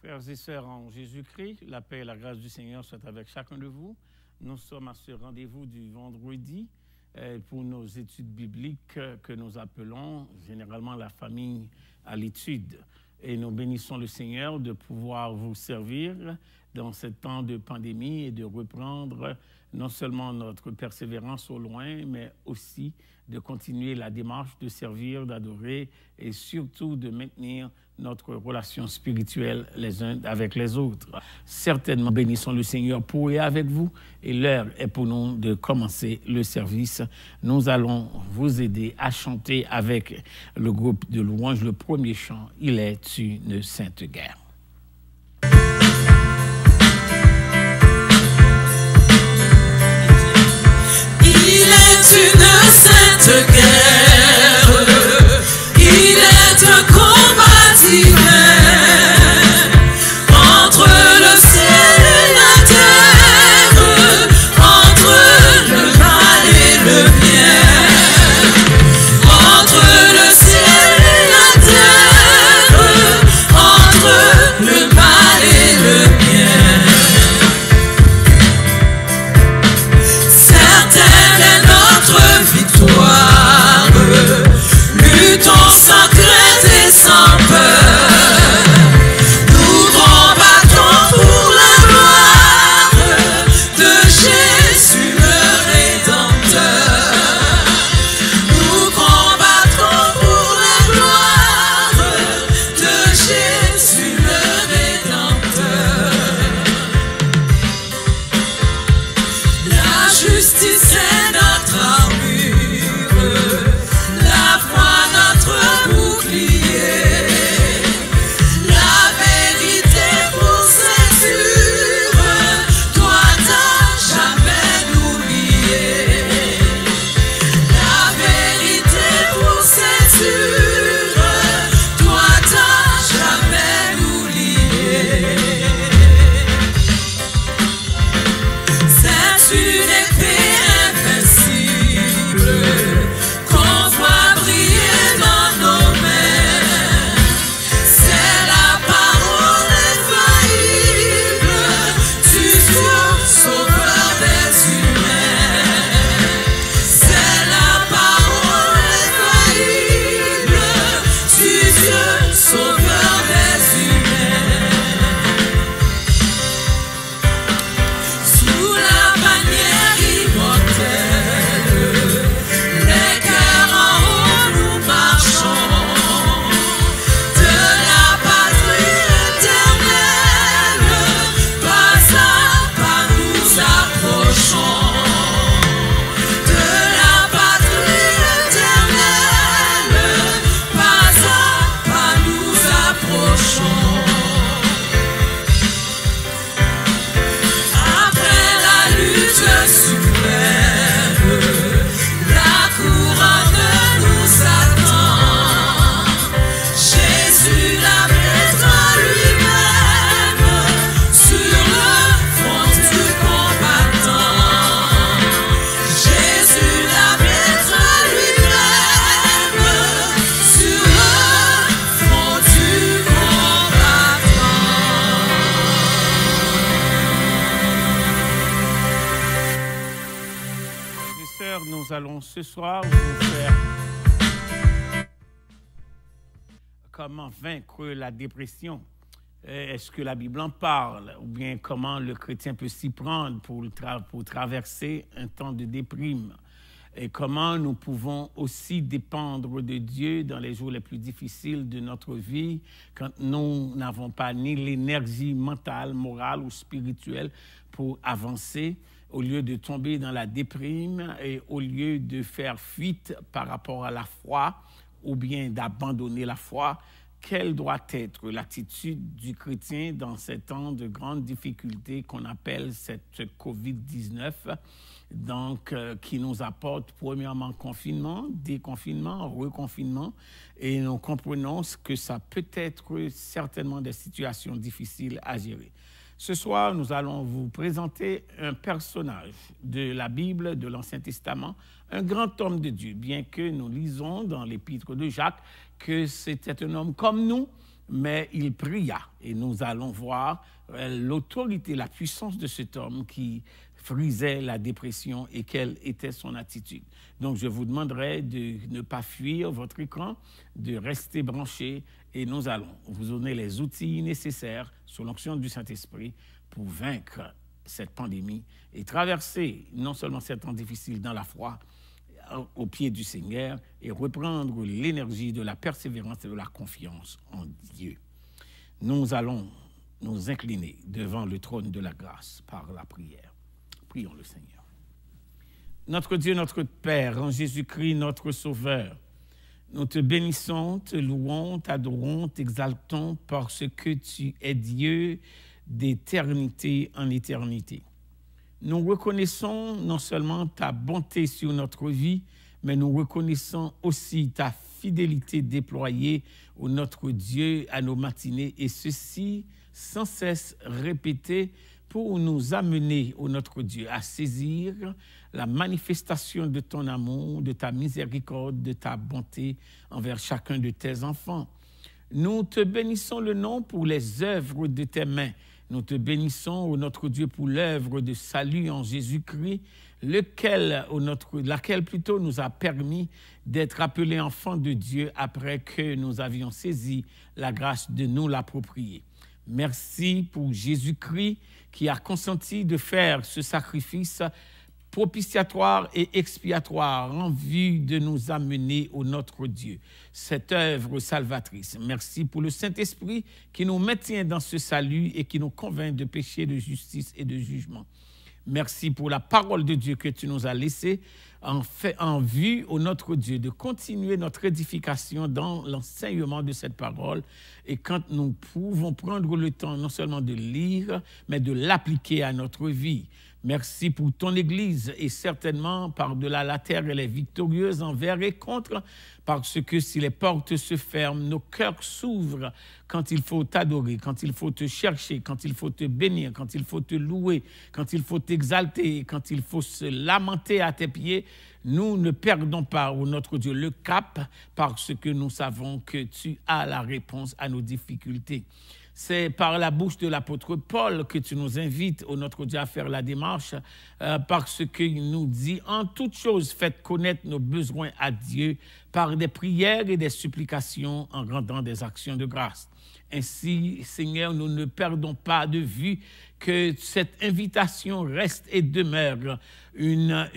Frères et sœurs en Jésus-Christ, la paix et la grâce du Seigneur soient avec chacun de vous. Nous sommes à ce rendez-vous du vendredi pour nos études bibliques que nous appelons généralement la famille à l'étude. Et nous bénissons le Seigneur de pouvoir vous servir dans ce temps de pandémie et de reprendre non seulement notre persévérance au loin, mais aussi de continuer la démarche de servir, d'adorer et surtout de maintenir notre relation spirituelle les uns avec les autres. Certainement, bénissons le Seigneur pour et avec vous. Et l'heure est pour nous de commencer le service. Nous allons vous aider à chanter avec le groupe de louanges. Le premier chant, il est une sainte guerre. Il est une sainte guerre, il est un combat divin entre le ciel et la terre, entre le mal et le bien, entre le ciel et la terre, entre le mal et le bien. Certaine est notre victoire, luttons sans crainte et sans peur. Nous combattons pour la gloire de Jésus le Rédempteur. Nous combattons pour la gloire de Jésus le Rédempteur. La justice est notre armure, la foi notre bouclier, la vérité pour ceinture, doit à jamais l'oublier. La vérité pour ceinture, doit à jamais l'oublier. C'est une épée invincible qu'on voit briller dans nos mains. C'est la parole infaillible du Dieu sauveur des humains. C'est la parole infaillible du Dieu sauveur des humains. Sous la bannière immortelle, les cœurs en haut nous marchons, de la patrie éternelle, pas à pas nous approchons. De la patrie éternelle, pas à pas nous approchons. Après la lutte suprême, la couronne nous attend. Jésus la mettra lui-même sur le front du combattant. Jésus la mettra lui-même sur le front du combattant. Frères et sœurs, nous allons ce soir vous faire comment vaincre la dépression. Est-ce que la Bible en parle? Ou bien comment le chrétien peut s'y prendre pour traverser un temps de déprime? Et comment nous pouvons aussi dépendre de Dieu dans les jours les plus difficiles de notre vie, quand nous n'avons pas ni l'énergie mentale, morale ou spirituelle pour avancer, au lieu de tomber dans la déprime et au lieu de faire fuite par rapport à la foi ou bien d'abandonner la foi. Quelle doit être l'attitude du chrétien dans ces temps de grandes difficultés qu'on appelle cette COVID-19, donc qui nous apporte premièrement confinement, déconfinement, reconfinement, et nous comprenons que ça peut être certainement des situations difficiles à gérer. Ce soir, nous allons vous présenter un personnage de la Bible, de l'Ancien Testament, un grand homme de Dieu, bien que nous lisons dans l'épître de Jacques que c'était un homme comme nous, mais il pria. Et nous allons voir l'autorité, la puissance de cet homme qui frisait la dépression et quelle était son attitude. Donc, je vous demanderai de ne pas fuir votre écran, de rester branché et nous allons vous donner les outils nécessaires sous l'onction du Saint-Esprit pour vaincre cette pandémie et traverser non seulement ces temps difficiles dans la foi, au pied du Seigneur et reprendre l'énergie de la persévérance et de la confiance en Dieu. Nous allons nous incliner devant le trône de la grâce par la prière. Prions le Seigneur. Notre Dieu, notre Père, en Jésus-Christ, notre Sauveur, nous te bénissons, te louons, t'adorons, t'exaltons parce que tu es Dieu d'éternité en éternité. Nous reconnaissons non seulement ta bonté sur notre vie, mais nous reconnaissons aussi ta fidélité déployée au notre Dieu à nos matinées, et ceci sans cesse répété pour nous amener, ô notre Dieu, à saisir la manifestation de ton amour, de ta miséricorde, de ta bonté envers chacun de tes enfants. Nous te bénissons le nom pour les œuvres de tes mains. Nous te bénissons, ô notre Dieu, pour l'œuvre de salut en Jésus-Christ, laquelle plutôt nous a permis d'être appelés enfants de Dieu après que nous avions saisi la grâce de nous l'approprier. Merci pour Jésus-Christ qui a consenti de faire ce sacrifice propitiatoire et expiatoire en vue de nous amener au notre Dieu, cette œuvre salvatrice. Merci pour le Saint-Esprit qui nous maintient dans ce salut et qui nous convainc de péché, de justice et de jugement. Merci pour la parole de Dieu que tu nous as laissée en vue, au notre Dieu, de continuer notre édification dans l'enseignement de cette parole. Et quand nous pouvons prendre le temps non seulement de lire, mais de l'appliquer à notre vie. Merci pour ton Église et certainement par-delà la terre, elle est victorieuse envers et contre, parce que si les portes se ferment, nos cœurs s'ouvrent quand il faut t'adorer, quand il faut te chercher, quand il faut te bénir, quand il faut te louer, quand il faut t'exalter, quand il faut se lamenter à tes pieds. Nous ne perdons pas, ô notre Dieu, le cap parce que nous savons que tu as la réponse à nos difficultés. C'est par la bouche de l'apôtre Paul que tu nous invites, ô notre Dieu, à faire la démarche parce qu'il nous dit « En toutes choses, faites connaître nos besoins à Dieu par des prières et des supplications en rendant des actions de grâce. » Ainsi, Seigneur, nous ne perdons pas de vue que cette invitation reste et demeure une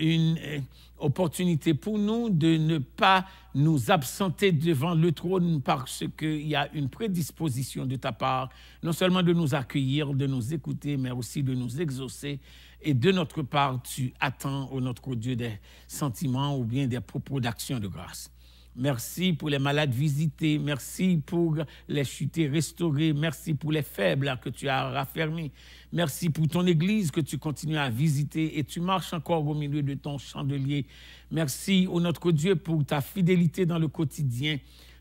opportunité pour nous de ne pas nous absenter devant le trône parce qu'il y a une prédisposition de ta part, non seulement de nous accueillir, de nous écouter, mais aussi de nous exaucer. Et de notre part, tu attends, ô notre Dieu, des sentiments ou bien des propos d'action de grâce. Merci pour les malades visités, merci pour les chutés restaurés, merci pour les faibles que tu as raffermis, merci pour ton Église que tu continues à visiter et tu marches encore au milieu de ton chandelier. Merci, ô notre Dieu, pour ta fidélité dans le quotidien,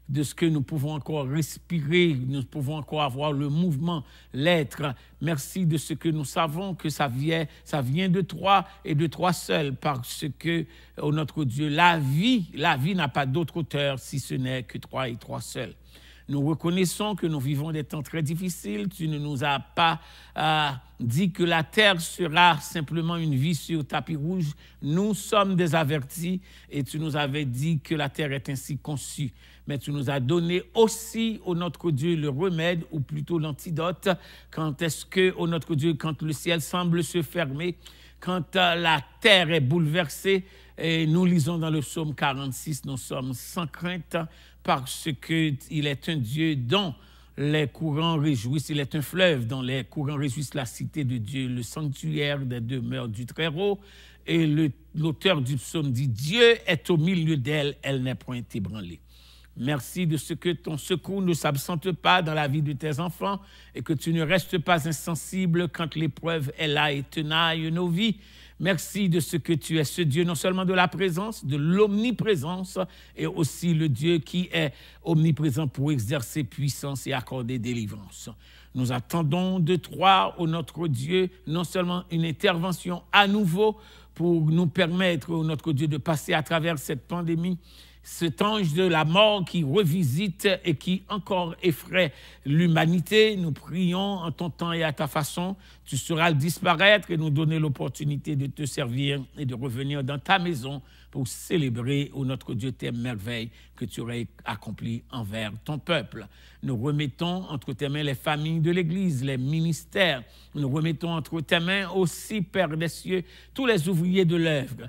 de ce que nous pouvons encore respirer, nous pouvons encore avoir le mouvement, l'être. Merci de ce que nous savons que ça vient de toi et de toi seul, parce que, oh notre Dieu, la vie n'a pas d'autre auteur si ce n'est que toi et toi seul. Nous reconnaissons que nous vivons des temps très difficiles. Tu ne nous as pas dit que la terre sera simplement une vie sur tapis rouge. Nous sommes des avertis et tu nous avais dit que la terre est ainsi conçue. Mais tu nous as donné aussi, ô notre Dieu, le remède, ou plutôt l'antidote. Quand est-ce que, ô notre Dieu, quand le ciel semble se fermer, quand la terre est bouleversée, et nous lisons dans le psaume 46, nous sommes sans crainte parce qu'il est un Dieu dont les courants réjouissent, il est un fleuve dont les courants réjouissent la cité de Dieu, le sanctuaire des demeures du Très-Haut. Et l'auteur du psaume dit « Dieu est au milieu d'elle, elle n'est point ébranlée ». Merci de ce que ton secours ne s'absente pas dans la vie de tes enfants et que tu ne restes pas insensible quand l'épreuve est là et tenaille nos vies. Merci de ce que tu es ce Dieu non seulement de la présence, de l'omniprésence et aussi le Dieu qui est omniprésent pour exercer puissance et accorder délivrance. Nous attendons de toi, ô notre Dieu, non seulement une intervention à nouveau pour nous permettre, ô notre Dieu, de passer à travers cette pandémie. cet ange de la mort qui revisite et qui encore effraie l'humanité. Nous prions en ton temps et à ta façon. Tu sauras le disparaître et nous donner l'opportunité de te servir et de revenir dans ta maison pour célébrer, ô notre Dieu, tes merveilles que tu aurais accomplies envers ton peuple. Nous remettons entre tes mains les familles de l'Église, les ministères. Nous remettons entre tes mains aussi, Père des cieux, tous les ouvriers de l'œuvre,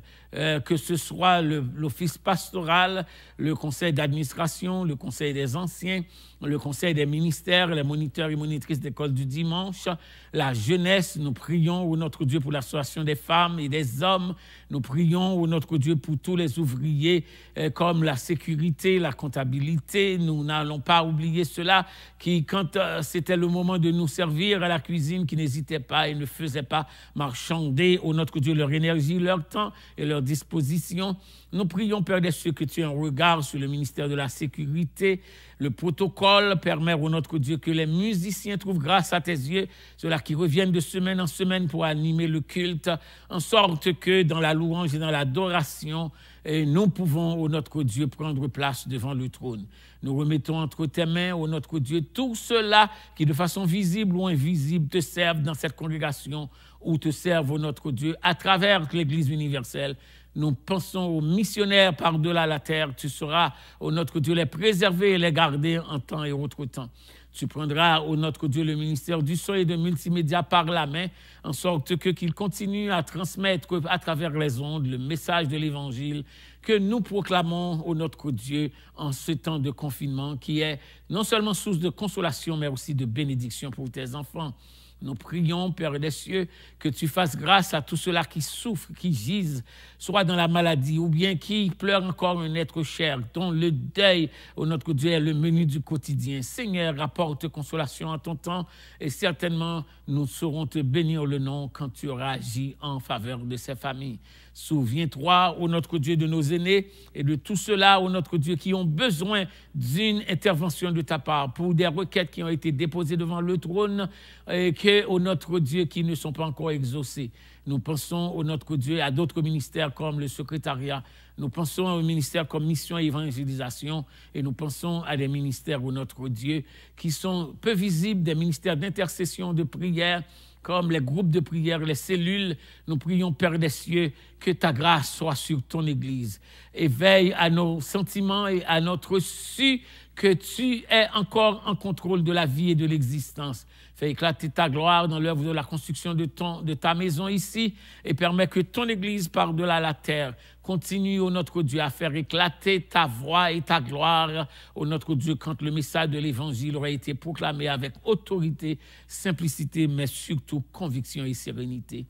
que ce soit l'office pastoral, le conseil d'administration, le conseil des anciens, le conseil des ministères, les moniteurs et monitrices d'école du dimanche, la jeunesse. Nous prions, ô notre Dieu, pour l'association des femmes et des hommes. Nous prions, ô notre Dieu, pour tous les ouvriers, comme la sécurité, la comptabilité. Nous n'allons pas oublier ceux-là qui, quand c'était le moment de nous servir à la cuisine, qui n'hésitaient pas et ne faisaient pas marchander, ô notre Dieu, leur énergie, leur temps et leur disposition. Nous prions, Père des cieux, que tu aies un regard sur le ministère de la sécurité. Le protocole permet, ô notre Dieu, que les musiciens trouvent grâce à tes yeux, ceux-là qui reviennent de semaine en semaine pour animer le culte, en sorte que dans la louange et dans l'adoration, nous pouvons, ô notre Dieu, prendre place devant le trône. Nous remettons entre tes mains, ô notre Dieu, tous ceux-là qui, de façon visible ou invisible, te servent dans cette congrégation ou te servent, ô notre Dieu, à travers l'Église universelle. Nous pensons aux missionnaires par-delà la terre. Tu sauras, ô notre Dieu, les préserver et les garder en temps et autre temps. Tu prendras, ô notre Dieu, le ministère du son et de multimédia par la main, en sorte qu'il continue à transmettre à travers les ondes le message de l'Évangile que nous proclamons, ô notre Dieu, en ce temps de confinement, qui est non seulement source de consolation, mais aussi de bénédiction pour tes enfants. Nous prions, Père des cieux, que tu fasses grâce à tous ceux-là qui souffrent, qui gisent, soit dans la maladie, ou bien qui pleurent encore un être cher, dont le deuil, ô notre Dieu, est le menu du quotidien. Seigneur, apporte consolation à ton temps, et certainement nous saurons te bénir le nom quand tu auras agi en faveur de ces familles. Souviens-toi, ô notre Dieu, de nos aînés et de tous ceux-là, ô notre Dieu, qui ont besoin d'une intervention de ta part pour des requêtes qui ont été déposées devant le trône et que, ô notre Dieu, qui ne sont pas encore exaucées. Nous pensons, ô notre Dieu, à d'autres ministères comme le secrétariat. Nous pensons aux ministères comme mission et évangélisation et nous pensons à des ministères, ô notre Dieu, qui sont peu visibles, des ministères d'intercession, de prière, comme les groupes de prière, les cellules. Nous prions, Père des cieux, que ta grâce soit sur ton Église. Et veille à nos sentiments et à notre su que tu es encore en contrôle de la vie et de l'existence. Fais éclater ta gloire dans l'œuvre de la construction de ta maison ici et permets que ton Église par-delà la terre continue, ô notre Dieu, à faire éclater ta voix et ta gloire, ô notre Dieu, quand le message de l'Évangile aura été proclamé avec autorité, simplicité, mais surtout conviction et sérénité.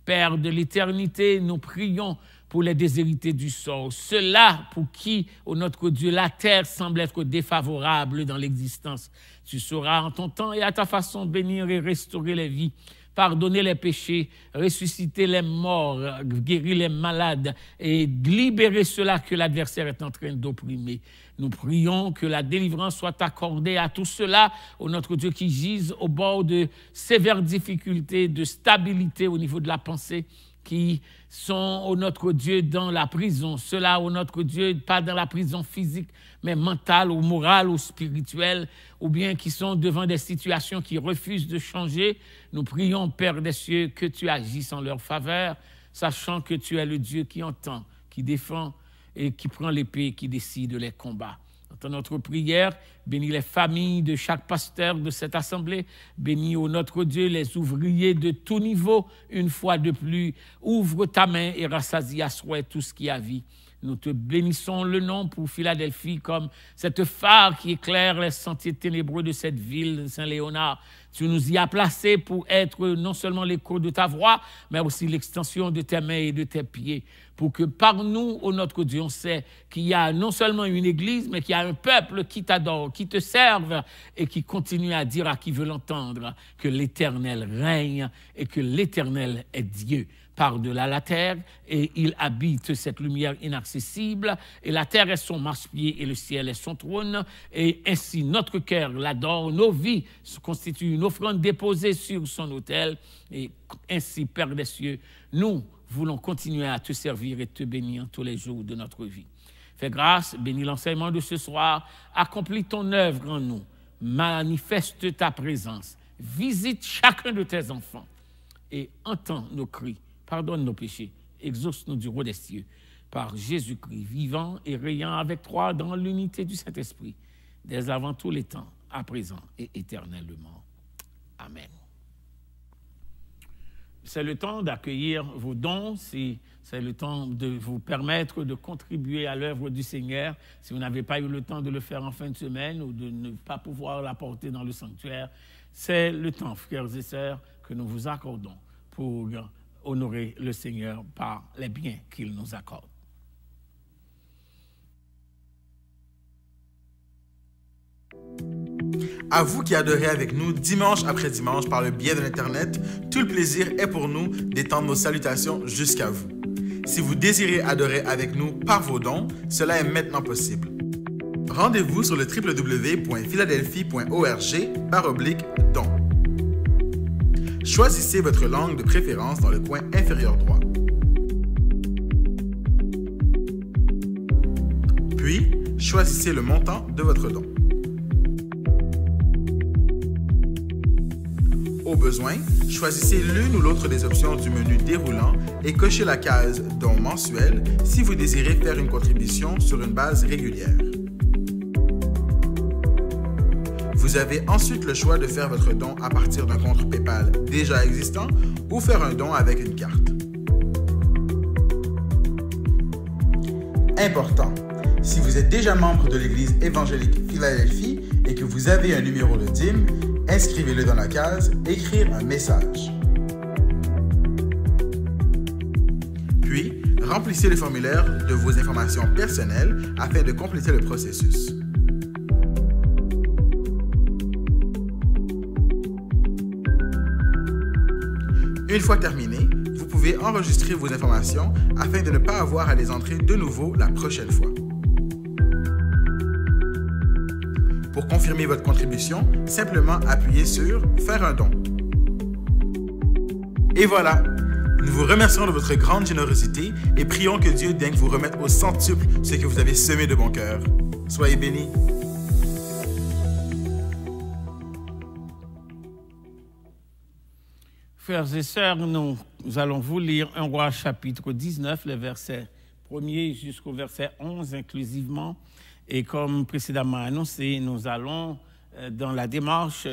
Père de l'éternité, nous prions pour les déshérités du sort, ceux-là pour qui, ô notre Dieu, la terre semble être défavorable dans l'existence. Tu sauras en ton temps et à ta façon bénir et restaurer les vies, pardonner les péchés, ressusciter les morts, guérir les malades et libérer ceux-là que l'adversaire est en train d'opprimer. Nous prions que la délivrance soit accordée à tous ceux-là, ô notre Dieu, qui gisent au bord de sévères difficultés, de stabilité au niveau de la pensée, qui sont, ô notre Dieu, dans la prison. Ceux-là, ô notre Dieu, pas dans la prison physique, mais mentale ou morale ou spirituelle, ou bien qui sont devant des situations qui refusent de changer. Nous prions, Père des cieux, que tu agisses en leur faveur, sachant que tu es le Dieu qui entend, qui défend et qui prend l'épée, qui décide les combats. Dans notre prière, bénis les familles de chaque pasteur de cette assemblée. Bénis, ô notre Dieu, les ouvriers de tout niveau. Une fois de plus, ouvre ta main et rassasie à souhait tout ce qui a vie. Nous te bénissons le nom pour Philadelphie comme cette phare qui éclaire les sentiers ténébreux de cette ville de Saint-Léonard. Tu nous y as placés pour être non seulement l'écho de ta voix, mais aussi l'extension de tes mains et de tes pieds. Pour que par nous, ô notre Dieu, on sait qu'il y a non seulement une église, mais qu'il y a un peuple qui t'adore, qui te serve et qui continue à dire à qui veut l'entendre que l'Éternel règne et que l'Éternel est Dieu. Par-delà la terre, et il habite cette lumière inaccessible, et la terre est son marchepied et le ciel est son trône, et ainsi notre cœur l'adore, nos vies constituent une offrande déposée sur son autel, et ainsi, Père des cieux, nous voulons continuer à te servir et te bénir tous les jours de notre vie. Fais grâce, bénis l'enseignement de ce soir, accomplis ton œuvre en nous, manifeste ta présence, visite chacun de tes enfants et entends nos cris, pardonne nos péchés, exauce-nous du roi des cieux, par Jésus-Christ, vivant et rayant avec toi dans l'unité du Saint-Esprit, dès avant tous les temps, à présent et éternellement. Amen. C'est le temps d'accueillir vos dons, c'est le temps de vous permettre de contribuer à l'œuvre du Seigneur. Si vous n'avez pas eu le temps de le faire en fin de semaine ou de ne pas pouvoir l'apporter dans le sanctuaire, c'est le temps, frères et sœurs, que nous vous accordons pour honorer le Seigneur par les biens qu'il nous accorde. À vous qui adorez avec nous dimanche après dimanche par le biais de l'Internet, tout le plaisir est pour nous d'étendre nos salutations jusqu'à vous. Si vous désirez adorer avec nous par vos dons, cela est maintenant possible. Rendez-vous sur le www.philadelphie.org/dons. Choisissez votre langue de préférence dans le coin inférieur droit. Puis, choisissez le montant de votre don. Au besoin, choisissez l'une ou l'autre des options du menu déroulant et cochez la case « Don mensuel » si vous désirez faire une contribution sur une base régulière. Vous avez ensuite le choix de faire votre don à partir d'un compte PayPal déjà existant ou faire un don avec une carte. Important, si vous êtes déjà membre de l'Église évangélique Philadelphie et que vous avez un numéro de dîme, inscrivez-le dans la case « Écrire un message ». Puis, remplissez le formulaire de vos informations personnelles afin de compléter le processus. Une fois terminé, vous pouvez enregistrer vos informations afin de ne pas avoir à les entrer de nouveau la prochaine fois. Pour confirmer votre contribution, simplement appuyez sur « Faire un don ». Et voilà! Nous vous remercions de votre grande générosité et prions que Dieu daigne vous remettre au centuple ce que vous avez semé de bon cœur. Soyez bénis! Frères et sœurs, nous allons vous lire 1 Roi chapitre 19, les versets 1er jusqu'au verset 11 inclusivement. Et comme précédemment annoncé, nous allons, dans la démarche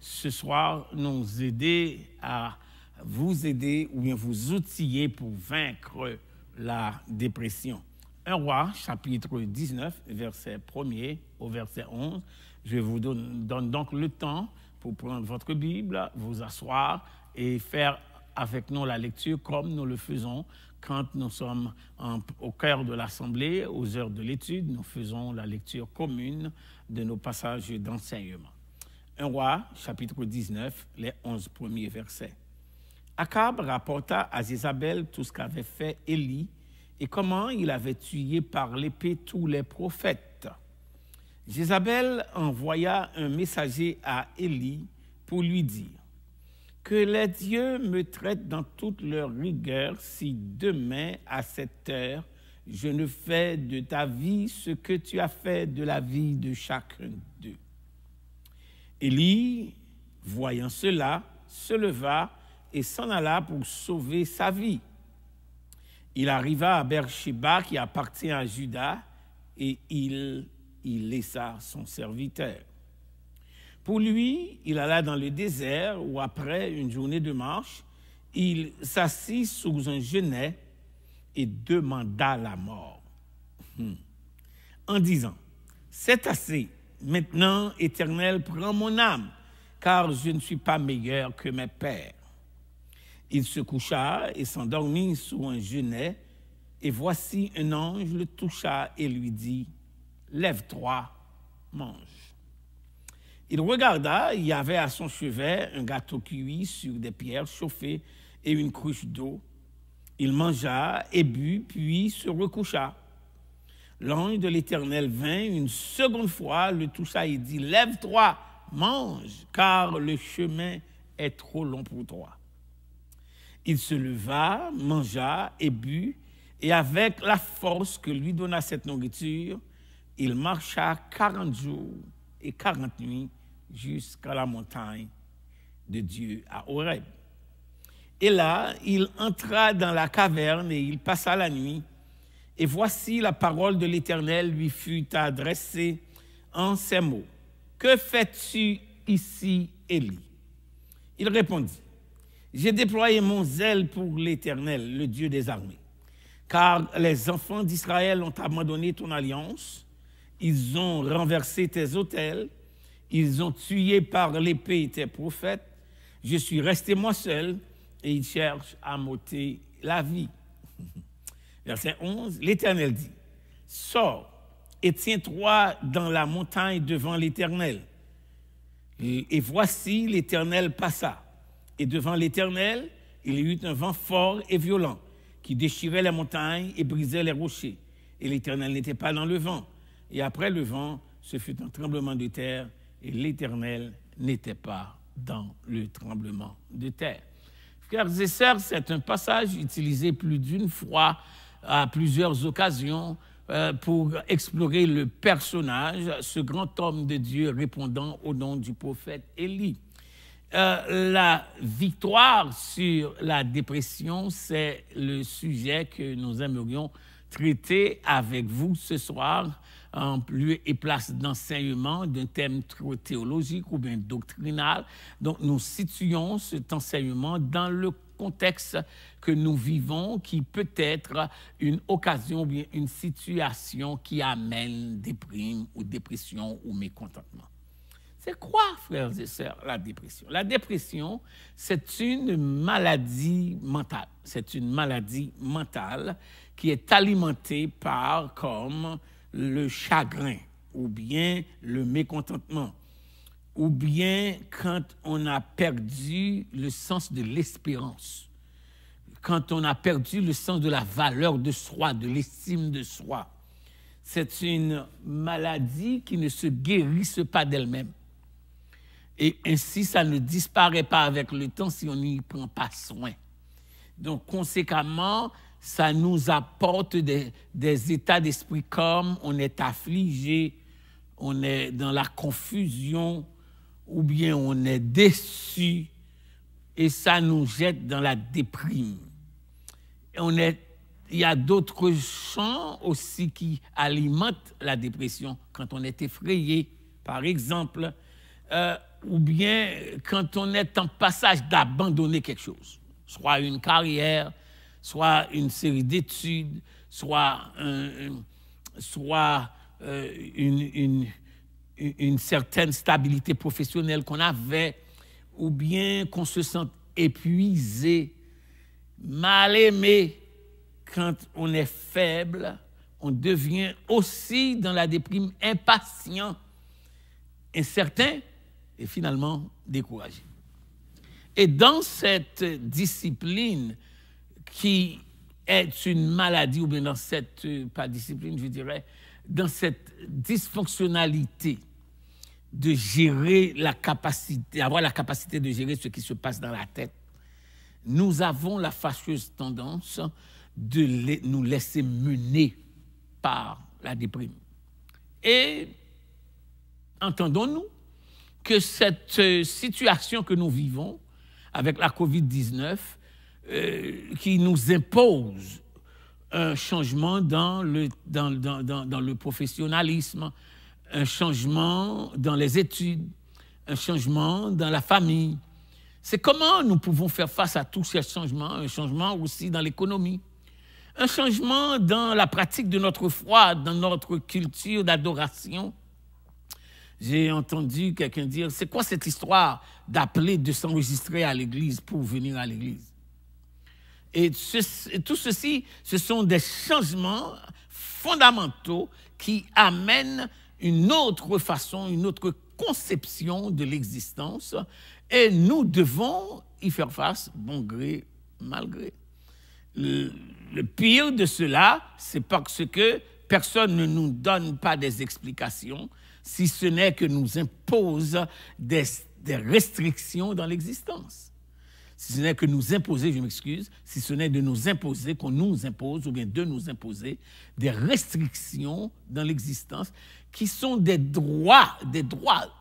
ce soir, nous aider à vous aider ou bien vous outiller pour vaincre la dépression. 1 Roi, chapitre 19, verset 1er au verset 11. Je vous donne donc le temps pour prendre votre Bible, vous asseoir et faire avec nous la lecture comme nous le faisons quand nous sommes au cœur de l'Assemblée, aux heures de l'étude, nous faisons la lecture commune de nos passages d'enseignement. 1 Roi, chapitre 19, les 11 premiers versets. Akab rapporta à Jézabel tout ce qu'avait fait Élie et comment il avait tué par l'épée tous les prophètes. Jézabel envoya un messager à Élie pour lui dire « Que les dieux me traitent dans toute leur rigueur si demain, à cette heure, je ne fais de ta vie ce que tu as fait de la vie de chacun d'eux. » Élie, voyant cela, se leva et s'en alla pour sauver sa vie. Il arriva à Beersheba qui appartient à Juda et il y laissa son serviteur. Pour lui, il alla dans le désert où, après une journée de marche, il s'assit sous un genêt et demanda la mort. En disant, « C'est assez, maintenant, Éternel, prends mon âme, car je ne suis pas meilleur que mes pères. » Il se coucha et s'endormit sous un genêt, et voici un ange le toucha et lui dit, « Lève-toi, mange. » Il regarda, il y avait à son chevet un gâteau cuit sur des pierres chauffées et une cruche d'eau. Il mangea et but, puis se recoucha. L'ange de l'Éternel vint une seconde fois, le toucha et dit, « Lève-toi, mange, car le chemin est trop long pour toi. » Il se leva, mangea et but, Et avec la force que lui donna cette nourriture, il marcha 40 jours et 40 nuits jusqu'à la montagne de Dieu à Horeb. Et là, il entra dans la caverne et il passa la nuit. Et voici la parole de l'Éternel lui fut adressée en ces mots. « Que fais-tu ici, Élie ?» Il répondit, « J'ai déployé mon zèle pour l'Éternel, le Dieu des armées. Car les enfants d'Israël ont abandonné ton alliance, ils ont renversé tes autels, ils ont tué par l'épée tes prophètes. Je suis resté moi seul et ils cherchent à m'ôter la vie. » Verset 11, l'Éternel dit, « Sors et tiens-toi dans la montagne devant l'Éternel. » Et voici, l'Éternel passa. Et devant l'Éternel, il y eut un vent fort et violent qui déchirait les montagnes et brisait les rochers. Et l'Éternel n'était pas dans le vent. Et après le vent, ce fut un tremblement de terre, et l'Éternel n'était pas dans le tremblement de terre. Frères et sœurs, c'est un passage utilisé plus d'une fois, à plusieurs occasions, pour explorer le personnage, ce grand homme de Dieu répondant au nom du prophète Élie. La victoire sur la dépression, c'est le sujet que nous aimerions traiter avec vous ce soir en lieu et place d'enseignement d'un thème trop théologique ou bien doctrinal. Donc, nous situons cet enseignement dans le contexte que nous vivons, qui peut être une occasion ou bien une situation qui amène déprime ou dépression ou mécontentement. C'est quoi, frères et sœurs, la dépression? La dépression, c'est une maladie mentale. C'est une maladie mentale qui est alimentée par comme le chagrin ou bien le mécontentement ou bien quand on a perdu le sens de l'espérance, quand on a perdu le sens de la valeur de soi, de l'estime de soi. C'est une maladie qui ne se guérisse pas d'elle-même. Et ainsi, ça ne disparaît pas avec le temps si on n'y prend pas soin. Donc, conséquemment, ça nous apporte des états d'esprit comme on est affligé, on est dans la confusion, ou bien on est déçu, et ça nous jette dans la déprime. Il y a d'autres champs aussi qui alimentent la dépression, quand on est effrayé, par exemple, ou bien quand on est en passage d'abandonner quelque chose, soit une carrière, soit une série d'études, soit une certaine stabilité professionnelle qu'on avait, ou bien qu'on se sente épuisé, mal aimé. Quand on est faible, on devient aussi dans la déprime impatient, incertain et finalement découragé. Et dans cette discipline qui est une maladie, ou bien dans cette, pas discipline, je dirais, dans cette dysfonctionnalité de gérer la capacité, avoir la capacité de gérer ce qui se passe dans la tête, nous avons la fâcheuse tendance de nous laisser mener par la déprime. Et entendons-nous que cette situation que nous vivons avec la COVID-19, qui nous impose un changement dans le professionnalisme, un changement dans les études, un changement dans la famille. C'est comment nous pouvons faire face à tous ces changements, un changement aussi dans l'économie, un changement dans la pratique de notre foi, dans notre culture d'adoration. J'ai entendu quelqu'un dire, c'est quoi cette histoire d'appeler, de s'enregistrer à l'église pour venir à l'église? Et tout ceci, ce sont des changements fondamentaux qui amènent une autre façon, une autre conception de l'existence, et nous devons y faire face, bon gré, mal gré. Le pire de cela, c'est parce que personne ne nous donne pas des explications, si ce n'est que nous impose des restrictions dans l'existence. si ce n'est que nous imposer, je m'excuse, si ce n'est de nous imposer, qu'on nous impose, ou bien de nous imposer des restrictions dans l'existence qui sont des droits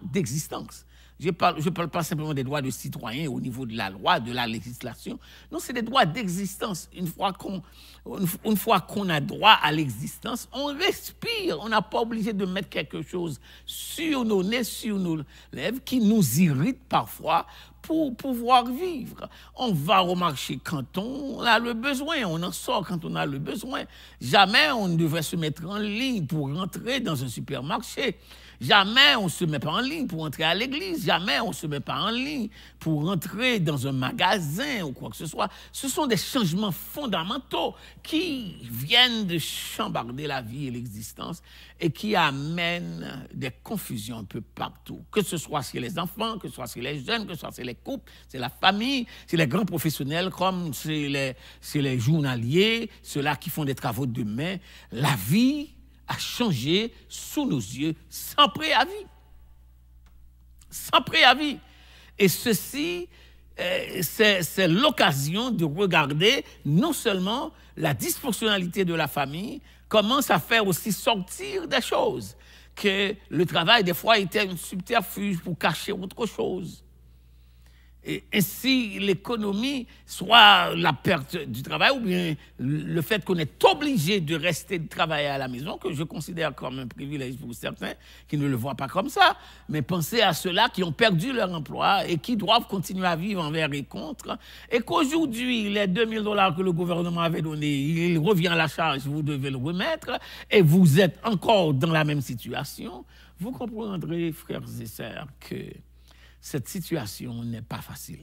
d'existence. Je parle pas simplement des droits de citoyens au niveau de la loi, de la législation. Non, c'est des droits d'existence. Une fois qu'on a droit à l'existence, on respire. On n'a pas obligé de mettre quelque chose sur nos nez, sur nos lèvres, qui nous irrite parfois pour pouvoir vivre. On va au marché quand on a le besoin, on en sort quand on a le besoin. Jamais on ne devrait se mettre en ligne pour rentrer dans un supermarché. Jamais on ne se met pas en ligne pour entrer à l'église. Jamais on ne se met pas en ligne pour entrer dans un magasin ou quoi que ce soit. Ce sont des changements fondamentaux qui viennent de chambarder la vie et l'existence et qui amènent des confusions un peu partout. Que ce soit chez les enfants, que ce soit chez les jeunes, que ce soit chez les couples, c'est la famille, c'est les grands professionnels comme c'est les journaliers, ceux-là qui font des travaux de main. La vie a changé sous nos yeux sans préavis. Sans préavis. Et ceci, c'est l'occasion de regarder non seulement la dysfonctionnalité de la famille, comment ça fait aussi sortir des choses. Que le travail, des fois, était un subterfuge pour cacher autre chose. Et ainsi, l'économie, soit la perte du travail, ou bien le fait qu'on est obligé de rester de travailler à la maison, que je considère comme un privilège pour certains qui ne le voient pas comme ça, mais pensez à ceux-là qui ont perdu leur emploi et qui doivent continuer à vivre envers et contre, et qu'aujourd'hui, les $2000 que le gouvernement avait donnés, il revient à la charge, vous devez le remettre, et vous êtes encore dans la même situation. Vous comprendrez, frères et sœurs, que cette situation n'est pas facile.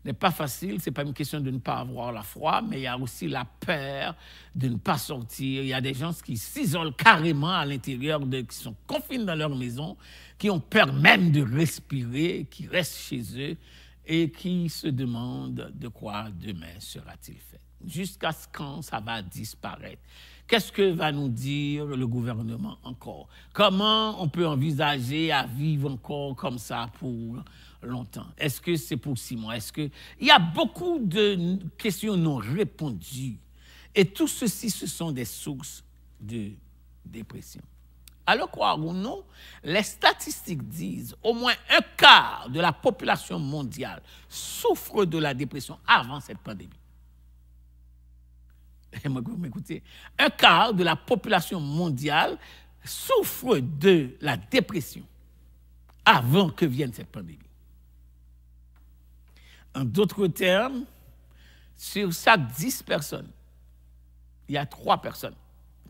N'est pas facile, ce n'est pas une question de ne pas avoir la foi, mais il y a aussi la peur de ne pas sortir. Il y a des gens qui s'isolent carrément à l'intérieur, qui sont confinés dans leur maison, qui ont peur même de respirer, qui restent chez eux et qui se demandent de quoi demain sera-t-il fait. Jusqu'à ce quand ça va disparaître. Qu'est-ce que va nous dire le gouvernement encore? Comment on peut envisager à vivre encore comme ça pour longtemps? Est-ce que c'est pour 6 mois? Il y a beaucoup de questions non répondues. Et tout ceci, ce sont des sources de dépression. Alors, croire ou non, les statistiques disent au moins 1/4 de la population mondiale souffre de la dépression avant cette pandémie. Écoutez, 1/4 de la population mondiale souffre de la dépression avant que vienne cette pandémie. En d'autres termes, sur chaque 10 personnes, il y a 3 personnes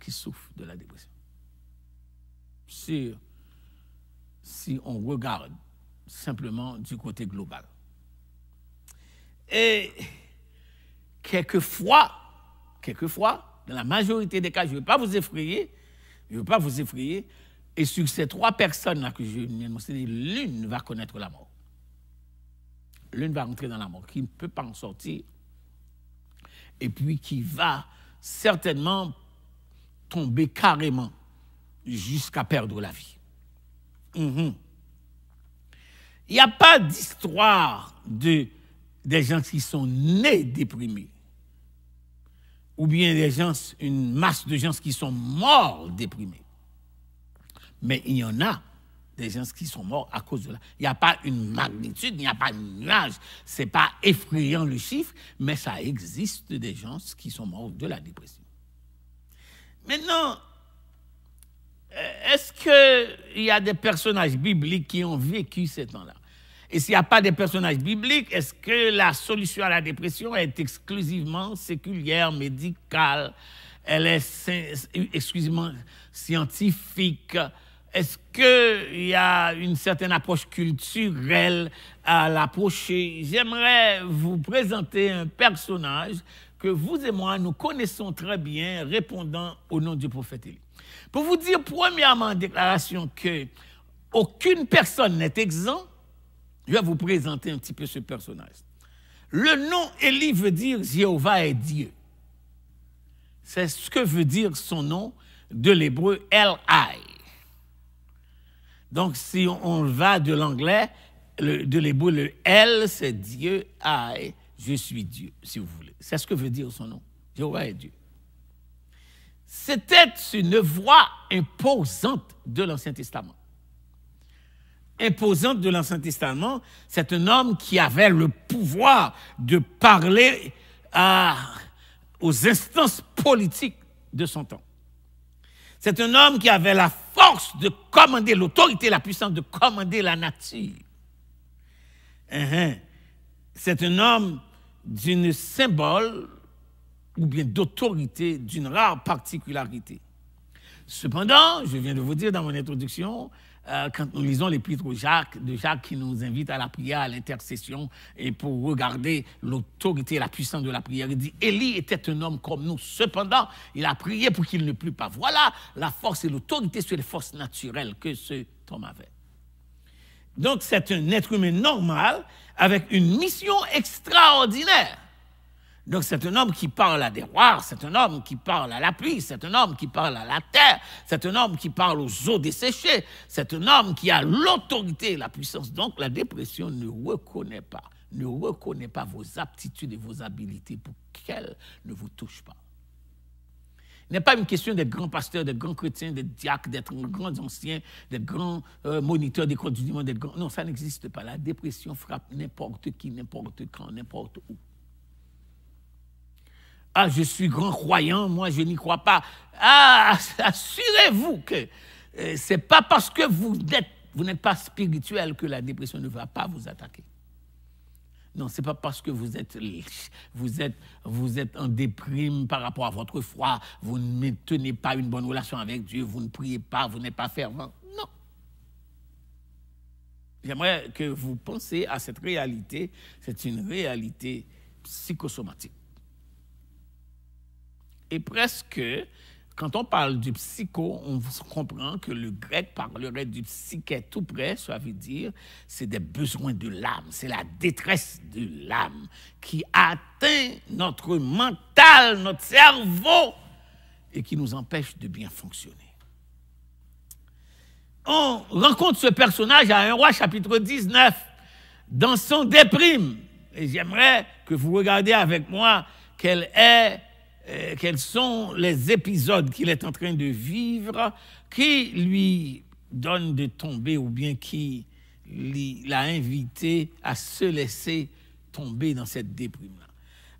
qui souffrent de la dépression. Si on regarde simplement du côté global. Et quelquefois, dans la majorité des cas, je ne veux pas vous effrayer, et sur ces 3 personnes-là que je viens de mentionner, l'une va connaître la mort. L'une va rentrer dans la mort, qui ne peut pas en sortir, et puis qui va certainement tomber carrément jusqu'à perdre la vie. Il n'y a pas d'histoire des gens qui sont nés déprimés, ou bien une masse de gens qui sont morts déprimés. Mais il y en a des gens qui sont morts à cause de là. Il n'y a pas une magnitude, il n'y a pas un nuage. Ce n'est pas effrayant le chiffre, mais ça existe des gens qui sont morts de la dépression. Maintenant, est-ce qu'il y a des personnages bibliques qui ont vécu ces temps-là? Et s'il n'y a pas de personnages bibliques, est-ce que la solution à la dépression est exclusivement séculière, médicale, elle est exclusivement scientifique? Est-ce qu'il y a une certaine approche culturelle à l'approcher? J'aimerais vous présenter un personnage que vous et moi, nous connaissons très bien, répondant au nom du prophète Élie. Pour vous dire, premièrement, en déclaration qu'aucune personne n'est exempte, je vais vous présenter un petit peu ce personnage. Le nom Élie veut dire Jéhovah est Dieu. C'est ce que veut dire son nom de l'hébreu El-Hai. Donc, si on va de l'anglais, de l'hébreu, le El, c'est Dieu, I, je suis Dieu, si vous voulez. C'est ce que veut dire son nom. Jéhovah est Dieu. C'était une voix imposante de l'Ancien Testament. Imposante de l'Ancien Testament, c'est un homme qui avait le pouvoir de parler aux instances politiques de son temps. C'est un homme qui avait la force de commander, l'autorité, la puissance de commander la nature. C'est un homme d'un symbole ou bien d'autorité d'une rare particularité. Cependant, je viens de vous dire dans mon introduction, quand nous lisons l'épître de Jacques qui nous invite à la prière, à l'intercession, et pour regarder l'autorité et la puissance de la prière, il dit « Élie était un homme comme nous. Cependant, il a prié pour qu'il ne plût pas. » Voilà la force et l'autorité sur les forces naturelles que cet homme avait. Donc, c'est un être humain normal avec une mission extraordinaire. Donc, c'est un homme qui parle à des rois, c'est un homme qui parle à la pluie, c'est un homme qui parle à la terre, c'est un homme qui parle aux eaux desséchées, c'est un homme qui a l'autorité et la puissance. Donc, la dépression ne reconnaît pas vos aptitudes et vos habilités pour qu'elle ne vous touche pas. Il n'est pas une question d'être grand pasteur, d'être grand chrétien, d'être diacre, d'être grands anciens, d'être grand moniteur des comptes du monde, d'être grand... Non, ça n'existe pas. La dépression frappe n'importe qui, n'importe quand, n'importe où. Ah, je suis grand croyant, moi je n'y crois pas. Ah, assurez-vous que ce n'est pas parce que vous n'êtes pas spirituel que la dépression ne va pas vous attaquer. Non, ce n'est pas parce que vous êtes en déprime par rapport à votre foi, vous ne maintenez pas une bonne relation avec Dieu, vous ne priez pas, vous n'êtes pas fervent. Non. J'aimerais que vous pensiez à cette réalité. C'est une réalité psychosomatique. Et presque, quand on parle du psycho, on comprend que le grec parlerait du psyché tout près, ça veut dire c'est des besoins de l'âme, c'est la détresse de l'âme qui atteint notre mental, notre cerveau et qui nous empêche de bien fonctionner. On rencontre ce personnage à 1 Roi chapitre 19 dans son déprime. Et j'aimerais que vous regardiez avec moi quels sont les épisodes qu'il est en train de vivre qui lui donnent de tomber ou bien qui l'a invité à se laisser tomber dans cette déprime-là.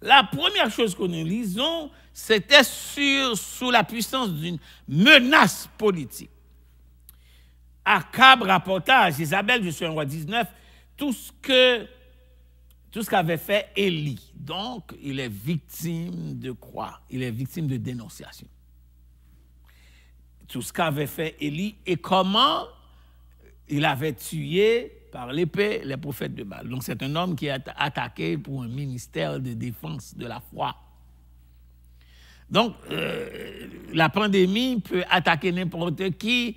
La première chose que nous lisons, c'était sous la puissance d'une menace politique. Akab rapporta à Jézabel, je suis en Roi 19, tout ce qu'avait fait Élie. Donc, il est victime de quoi? Il est victime de dénonciation. Tout ce qu'avait fait Élie et comment il avait tué par l'épée les prophètes de Baal. Donc, c'est un homme qui est attaqué pour un ministère de défense de la foi. Donc, la pandémie peut attaquer n'importe qui,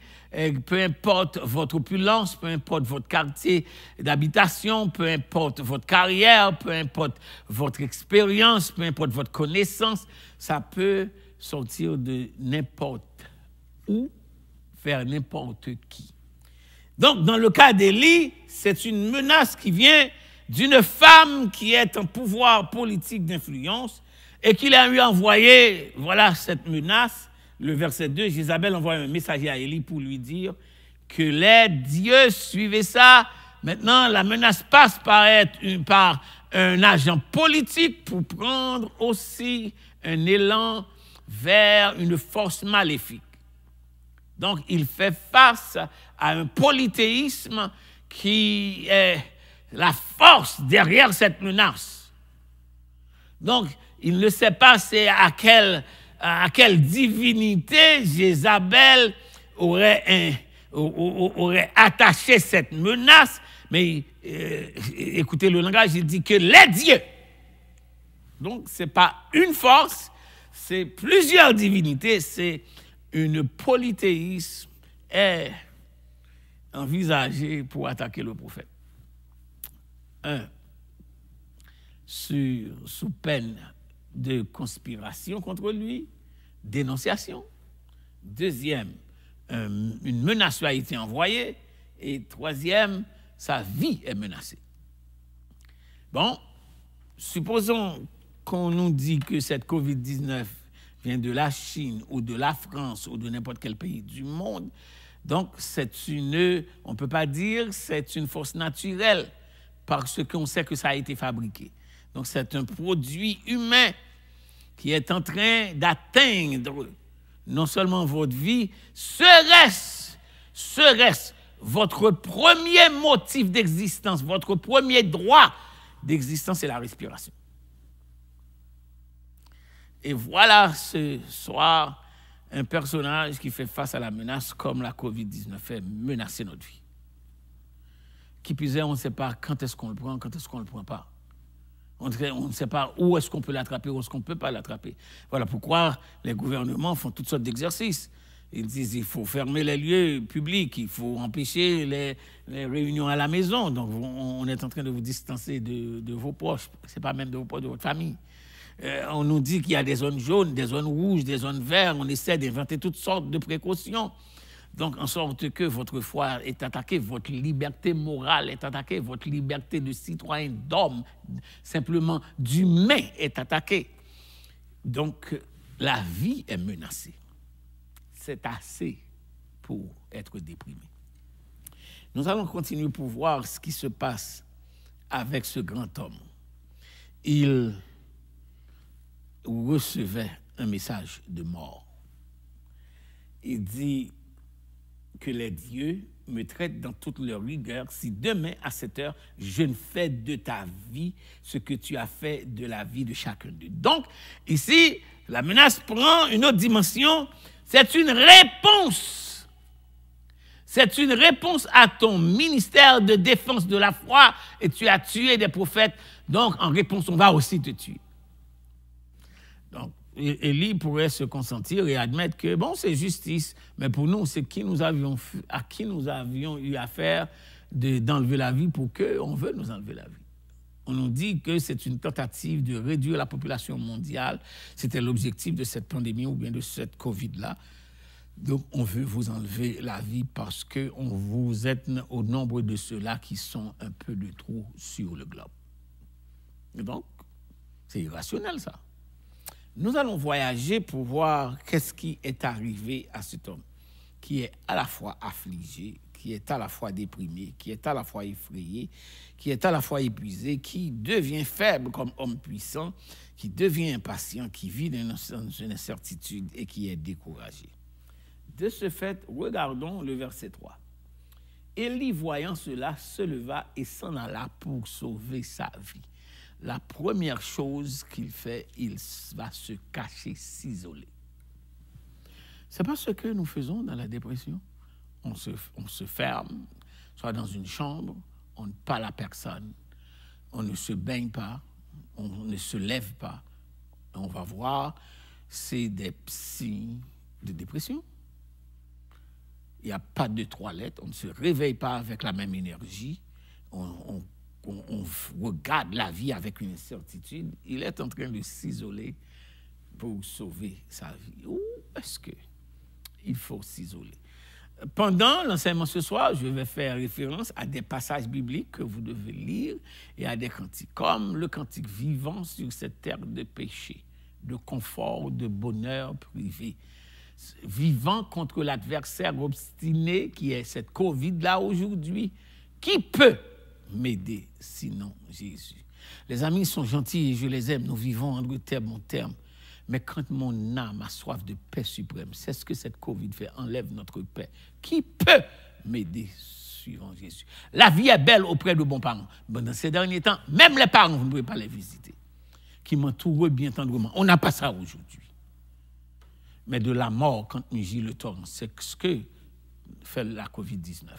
peu importe votre opulence, peu importe votre quartier d'habitation, peu importe votre carrière, peu importe votre expérience, peu importe votre connaissance, ça peut sortir de n'importe où, vers n'importe qui. Donc, dans le cas d'Élie, c'est une menace qui vient d'une femme qui est en pouvoir politique d'influence et qu'il a eu envoyé, voilà cette menace, le verset 2, Jézabel envoie un messager à Élie pour lui dire que les dieux suivaient ça. Maintenant, la menace passe par un agent politique pour prendre aussi un élan vers une force maléfique. Donc, il fait face à un polythéisme qui est la force derrière cette menace. Donc, il ne sait pas c'est à quelle divinité Jézabel aurait attaché cette menace, mais écoutez le langage, il dit que les dieux. Donc, ce n'est pas une force, c'est plusieurs divinités, c'est une polythéisme est envisagé pour attaquer le prophète. 1. Sous peine de conspiration contre lui, dénonciation. 2, une menace lui a été envoyée. Et 3, sa vie est menacée. Bon, supposons qu'on nous dit que cette COVID-19 vient de la Chine ou de la France ou de n'importe quel pays du monde. Donc, on ne peut pas dire c'est une force naturelle parce qu'on sait que ça a été fabriqué. Donc, c'est un produit humain qui est en train d'atteindre non seulement votre vie, serait-ce votre premier motif d'existence, votre premier droit d'existence, c'est la respiration. Et voilà ce soir un personnage qui fait face à la menace comme la COVID-19 fait menacer notre vie. Qui plus est, on ne sait pas quand est-ce qu'on le prend, quand est-ce qu'on ne le prend pas. On ne sait pas où est-ce qu'on peut l'attraper, où est-ce qu'on ne peut pas l'attraper. Voilà pourquoi les gouvernements font toutes sortes d'exercices. Ils disent qu'il faut fermer les lieux publics, il faut empêcher les réunions à la maison. Donc, on est en train de vous distancer de vos proches. Ce n'est pas même de vos proches, de votre famille. On nous dit qu'il y a des zones jaunes, des zones rouges, des zones vertes. On essaie d'inventer toutes sortes de précautions. Donc, en sorte que votre foi est attaquée, votre liberté morale est attaquée, votre liberté de citoyen, d'homme, simplement d'humain est attaquée. Donc, la vie est menacée. C'est assez pour être déprimé. Nous allons continuer pour voir ce qui se passe avec ce grand homme. Il recevait un message de mort. Il dit que les dieux me traitent dans toute leur rigueur si demain à cette heure, je ne fais de ta vie ce que tu as fait de la vie de chacun d'eux. Donc, ici, la menace prend une autre dimension. C'est une réponse. C'est une réponse à ton ministère de défense de la foi et tu as tué des prophètes. Donc, en réponse, on va aussi te tuer. Donc, Élie pourrait se consentir et admettre que, bon, c'est justice, mais pour nous, c'est à qui nous avions eu affaire d'enlever la vie pour qu'on veut nous enlever la vie. On nous dit que c'est une tentative de réduire la population mondiale. C'était l'objectif de cette pandémie ou bien de cette COVID-là. Donc, on veut vous enlever la vie parce que vous êtes au nombre de ceux-là qui sont un peu de trop sur le globe. Et donc, c'est irrationnel, ça. Nous allons voyager pour voir qu'est-ce qui est arrivé à cet homme qui est à la fois affligé, qui est à la fois déprimé, qui est à la fois effrayé, qui est à la fois épuisé, qui devient faible comme homme puissant, qui devient impatient, qui vit dans une incertitude et qui est découragé. De ce fait, regardons le verset 3. Élie, voyant cela, se leva et s'en alla pour sauver sa vie. La première chose qu'il fait, il va se cacher, s'isoler. C'est pas ce que nous faisons dans la dépression. On se ferme, soit dans une chambre, on ne parle à personne, on ne se baigne pas, on ne se lève pas. On va voir, c'est des signes de dépression. Il n'y a pas de toilette, on ne se réveille pas avec la même énergie, on regarde la vie avec une incertitude. Il est en train de s'isoler pour sauver sa vie. Où est-ce qu'il faut s'isoler? Pendant l'enseignement ce soir, je vais faire référence à des passages bibliques que vous devez lire et à des cantiques, comme le cantique vivant sur cette terre de péché, de confort, de bonheur privé, vivant contre l'adversaire obstiné qui est cette COVID-là aujourd'hui. Qui peut m'aider sinon Jésus? Les amis sont gentils et je les aime, nous vivons en bon terme. Mais quand mon âme a soif de paix suprême, c'est ce que cette COVID fait, enlève notre paix. Qui peut m'aider suivant Jésus? La vie est belle auprès de bons parents. Bon, dans ces derniers temps, même les parents, vous ne pouvez pas les visiter. Qui m'entourent bien tendrement. On n'a pas ça aujourd'hui. Mais de la mort, quand mugit le torrent, c'est ce que fait la COVID-19.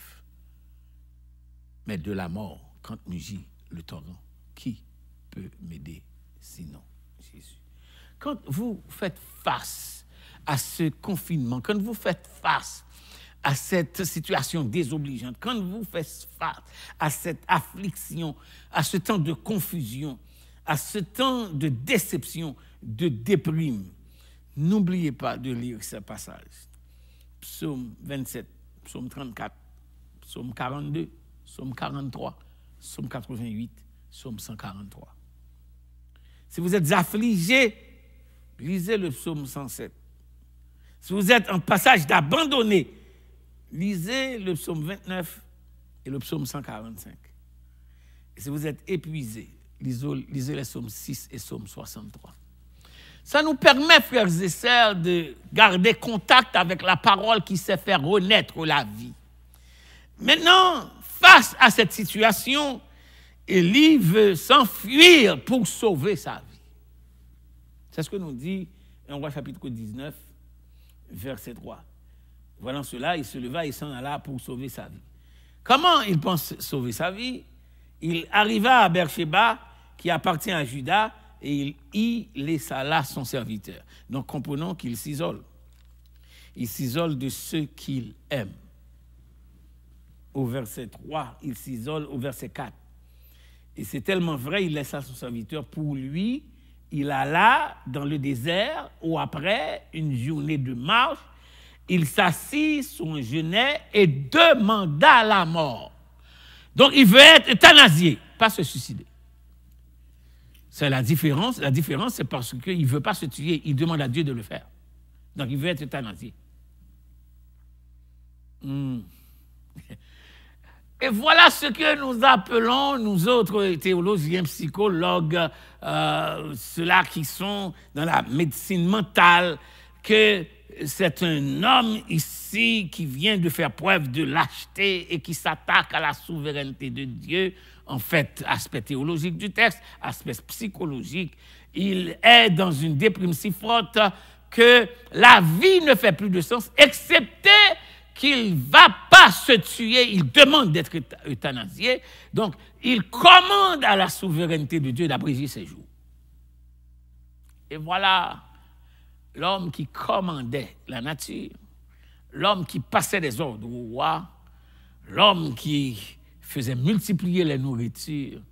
Mais de la mort, quand mugit le torrent, qui peut m'aider sinon Jésus? Quand vous faites face à ce confinement, quand vous faites face à cette situation désobligeante, quand vous faites face à cette affliction, à ce temps de confusion, à ce temps de déception, de déprime, n'oubliez pas de lire ce passage. Psaume 27, psaume 34, psaume 42, Psaume 43, Psaume 88, Psaume 143. Si vous êtes affligé, lisez le Psaume 107. Si vous êtes en passage d'abandonné, lisez le Psaume 29 et le Psaume 145. Et si vous êtes épuisé, lisez les Psaumes 6 et Psaume 63. Ça nous permet, frères et sœurs, de garder contact avec la parole qui sait faire renaître la vie. Maintenant, face à cette situation, Élie veut s'enfuir pour sauver sa vie. C'est ce que nous dit 1 Roi chapitre 19, verset 3. Voyant cela, il se leva et s'en alla pour sauver sa vie. Comment il pense sauver sa vie? Il arriva à Beersheba, qui appartient à Juda, et il y laissa là son serviteur. Donc comprenons qu'il s'isole. Il s'isole de ceux qu'il aime. Au verset 3, il s'isole au verset 4. Et c'est tellement vrai, il laissa son serviteur pour lui. Il alla dans le désert où après une journée de marche, il s'assit sur un genêt et demanda la mort. Donc il veut être euthanasié, pas se suicider. C'est la différence. La différence, c'est parce qu'il ne veut pas se tuer, il demande à Dieu de le faire. Donc il veut être euthanasié. Et voilà ce que nous appelons, nous autres théologiens, psychologues, ceux-là qui sont dans la médecine mentale, que c'est un homme ici qui vient de faire preuve de lâcheté et qui s'attaque à la souveraineté de Dieu. En fait, aspect théologique du texte, aspect psychologique, il est dans une déprime si forte que la vie ne fait plus de sens, excepté qu'il ne va pas se tuer, il demande d'être euthanasié. Donc, il commande à la souveraineté de Dieu d'abréger ses jours. Et voilà l'homme qui commandait la nature, l'homme qui passait des ordres au roi, l'homme qui faisait multiplier les nourritures,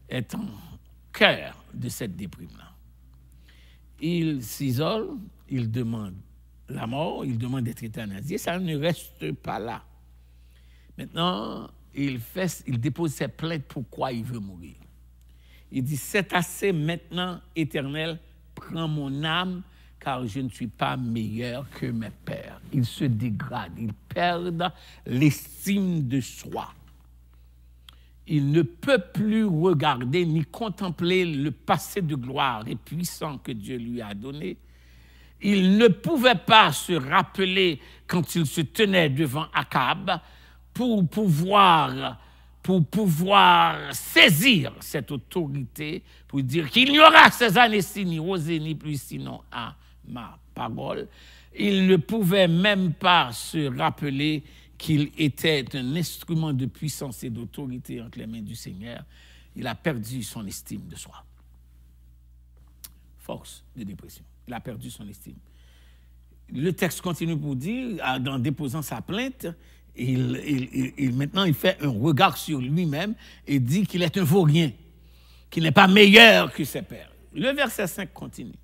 est en cœur de cette déprime-là. Il s'isole, il demande la mort, il demande d'être euthanasié, ça ne reste pas là. Maintenant, il dépose ses plaintes pourquoi il veut mourir. Il dit, c'est assez maintenant, Éternel, prends mon âme, car je ne suis pas meilleur que mes pères. Il se dégrade, il perd l'estime de soi. Il ne peut plus regarder ni contempler le passé de gloire et puissant que Dieu lui a donné. Il ne pouvait pas se rappeler quand il se tenait devant Akab pour pouvoir saisir cette autorité, pour dire qu'il n'y aura ces années-ci ni rosée ni pluie sinon à ma parole. Il ne pouvait même pas se rappeler qu'il était un instrument de puissance et d'autorité entre les mains du Seigneur. Il a perdu son estime de soi. Force de dépression. Il a perdu son estime. Le texte continue pour dire, en déposant sa plainte, maintenant il fait un regard sur lui-même et dit qu'il est un vaurien, qu'il n'est pas meilleur que ses pères. Le verset 5 continue.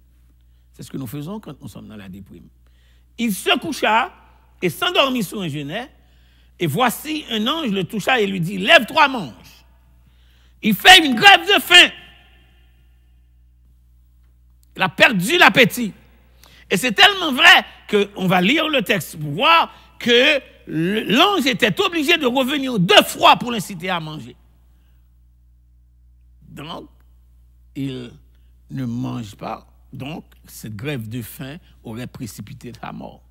C'est ce que nous faisons quand nous sommes dans la déprime. Il se coucha et s'endormit sur un genêt, et voici un ange le toucha et lui dit, lève-toi, mange. Il fait une grève de faim. Il a perdu l'appétit. Et c'est tellement vrai qu'on va lire le texte pour voir que l'ange était obligé de revenir 2 fois pour l'inciter à manger. Donc, il ne mange pas. Donc, cette grève de faim aurait précipité sa mort.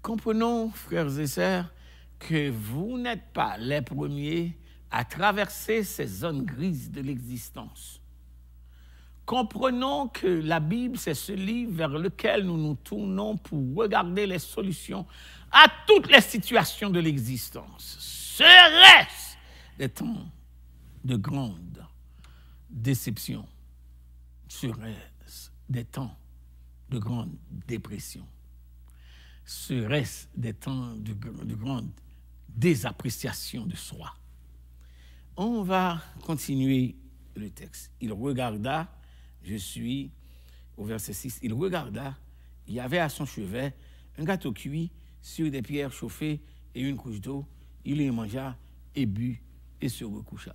Comprenons, frères et sœurs, que vous n'êtes pas les premiers à traverser ces zones grises de l'existence. Comprenons que la Bible, c'est ce livre vers lequel nous nous tournons pour regarder les solutions à toutes les situations de l'existence. Serait-ce des temps de grande déception? Serait-ce des temps de grande dépression? Serait-ce des temps de grande désappréciation de soi? On va continuer le texte. Il regarda, je suis au verset 6, il regarda, il y avait à son chevet un gâteau cuit sur des pierres chauffées et une couche d'eau. il y mangea et but et se recoucha.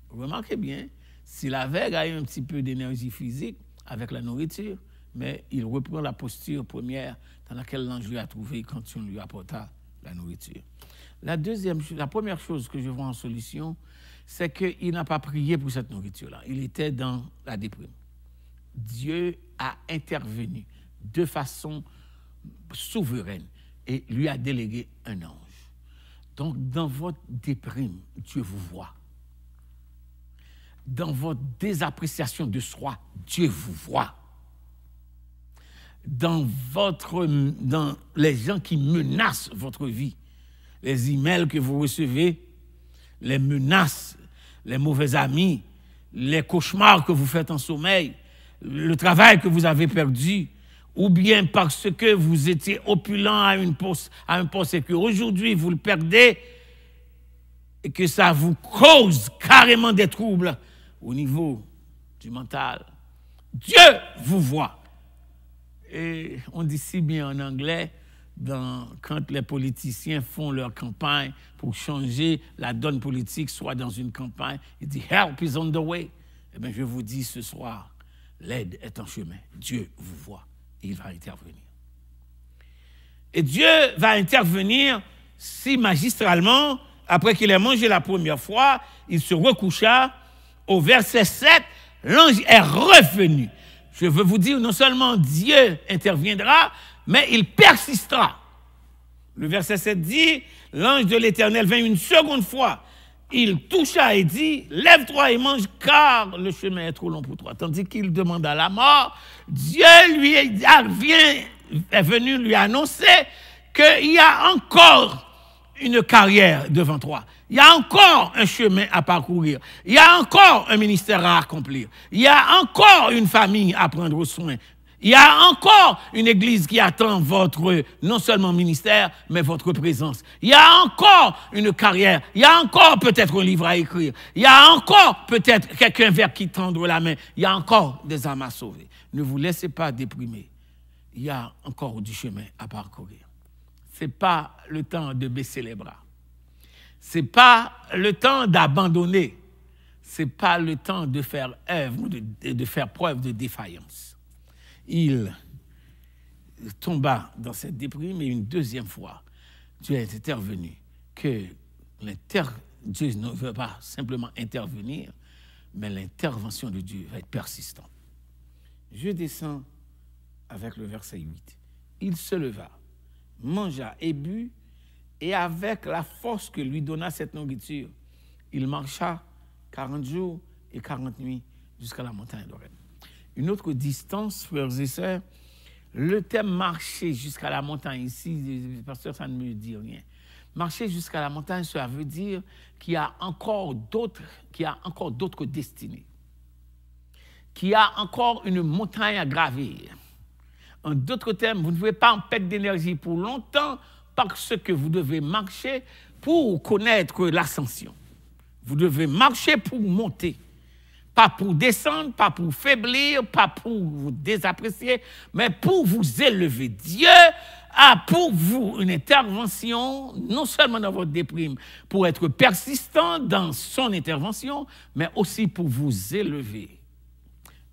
Remarquez bien, s'il avait gagné un petit peu d'énergie physique avec la nourriture, mais il reprend la posture première dans laquelle l'ange lui a trouvé quand on lui apporta la nourriture. La première chose que je vois en solution, c'est qu'il n'a pas prié pour cette nourriture-là. Il était dans la déprime. Dieu a intervenu de façon souveraine et lui a délégué un ange. Donc, dans votre déprime, Dieu vous voit. Dans votre désappréciation de soi, Dieu vous voit. Dans les gens qui menacent votre vie, les emails que vous recevez, les menaces, les mauvais amis, les cauchemars que vous faites en sommeil, le travail que vous avez perdu, ou bien parce que vous étiez opulent à un poste et qu'aujourd'hui vous le perdez et que ça vous cause carrément des troubles au niveau du mental. Dieu vous voit. Et on dit si bien en anglais, quand les politiciens font leur campagne pour changer la donne politique, soit dans une campagne, il dit « Help is on the way ». Eh bien, je vous dis ce soir, l'aide est en chemin. Dieu vous voit. Il va intervenir. Et Dieu va intervenir si magistralement, après qu'il ait mangé la première fois, il se recoucha. Au verset 7, l'ange est revenu. Je veux vous dire, non seulement Dieu interviendra, mais il persistera. Le verset 7 dit, l'ange de l'Éternel vint une seconde fois. Il toucha et dit, lève-toi et mange, car le chemin est trop long pour toi. Tandis qu'il demanda la mort, Dieu est venu lui annoncer qu'il y a encore une carrière devant toi. Il y a encore un chemin à parcourir. Il y a encore un ministère à accomplir. Il y a encore une famille à prendre soin. Il y a encore une église qui attend votre, non seulement ministère, mais votre présence. Il y a encore une carrière. Il y a encore peut-être un livre à écrire. Il y a encore peut-être quelqu'un vers qui tendre la main. Il y a encore des âmes à sauver. Ne vous laissez pas déprimer. Il y a encore du chemin à parcourir. Ce n'est pas le temps de baisser les bras. Ce n'est pas le temps d'abandonner. Ce n'est pas le temps de faire œuvre, de faire preuve de défaillance. Il tomba dans cette déprime et une deuxième fois, Dieu est intervenu. Dieu ne veut pas simplement intervenir, mais l'intervention de Dieu va être persistante. Je descends avec le verset 8. Il se leva, mangea et but, et avec la force que lui donna cette nourriture, il marcha 40 jours et 40 nuits jusqu'à la montagne d'Horeb. Une autre distance, frères et sœurs, le terme marcher jusqu'à la montagne ici, pasteur, ça ne me dit rien. Marcher jusqu'à la montagne, ça veut dire qu'il y a encore d'autres destinées, qu'il y a encore une montagne à gravir. En d'autres termes, vous ne pouvez pas en perdre d'énergie pour longtemps parce que vous devez marcher pour connaître l'ascension. Vous devez marcher pour monter. Pas pour descendre, pas pour faiblir, pas pour vous désapprécier, mais pour vous élever. Dieu a pour vous une intervention, non seulement dans votre déprime, pour être persistant dans son intervention, mais aussi pour vous élever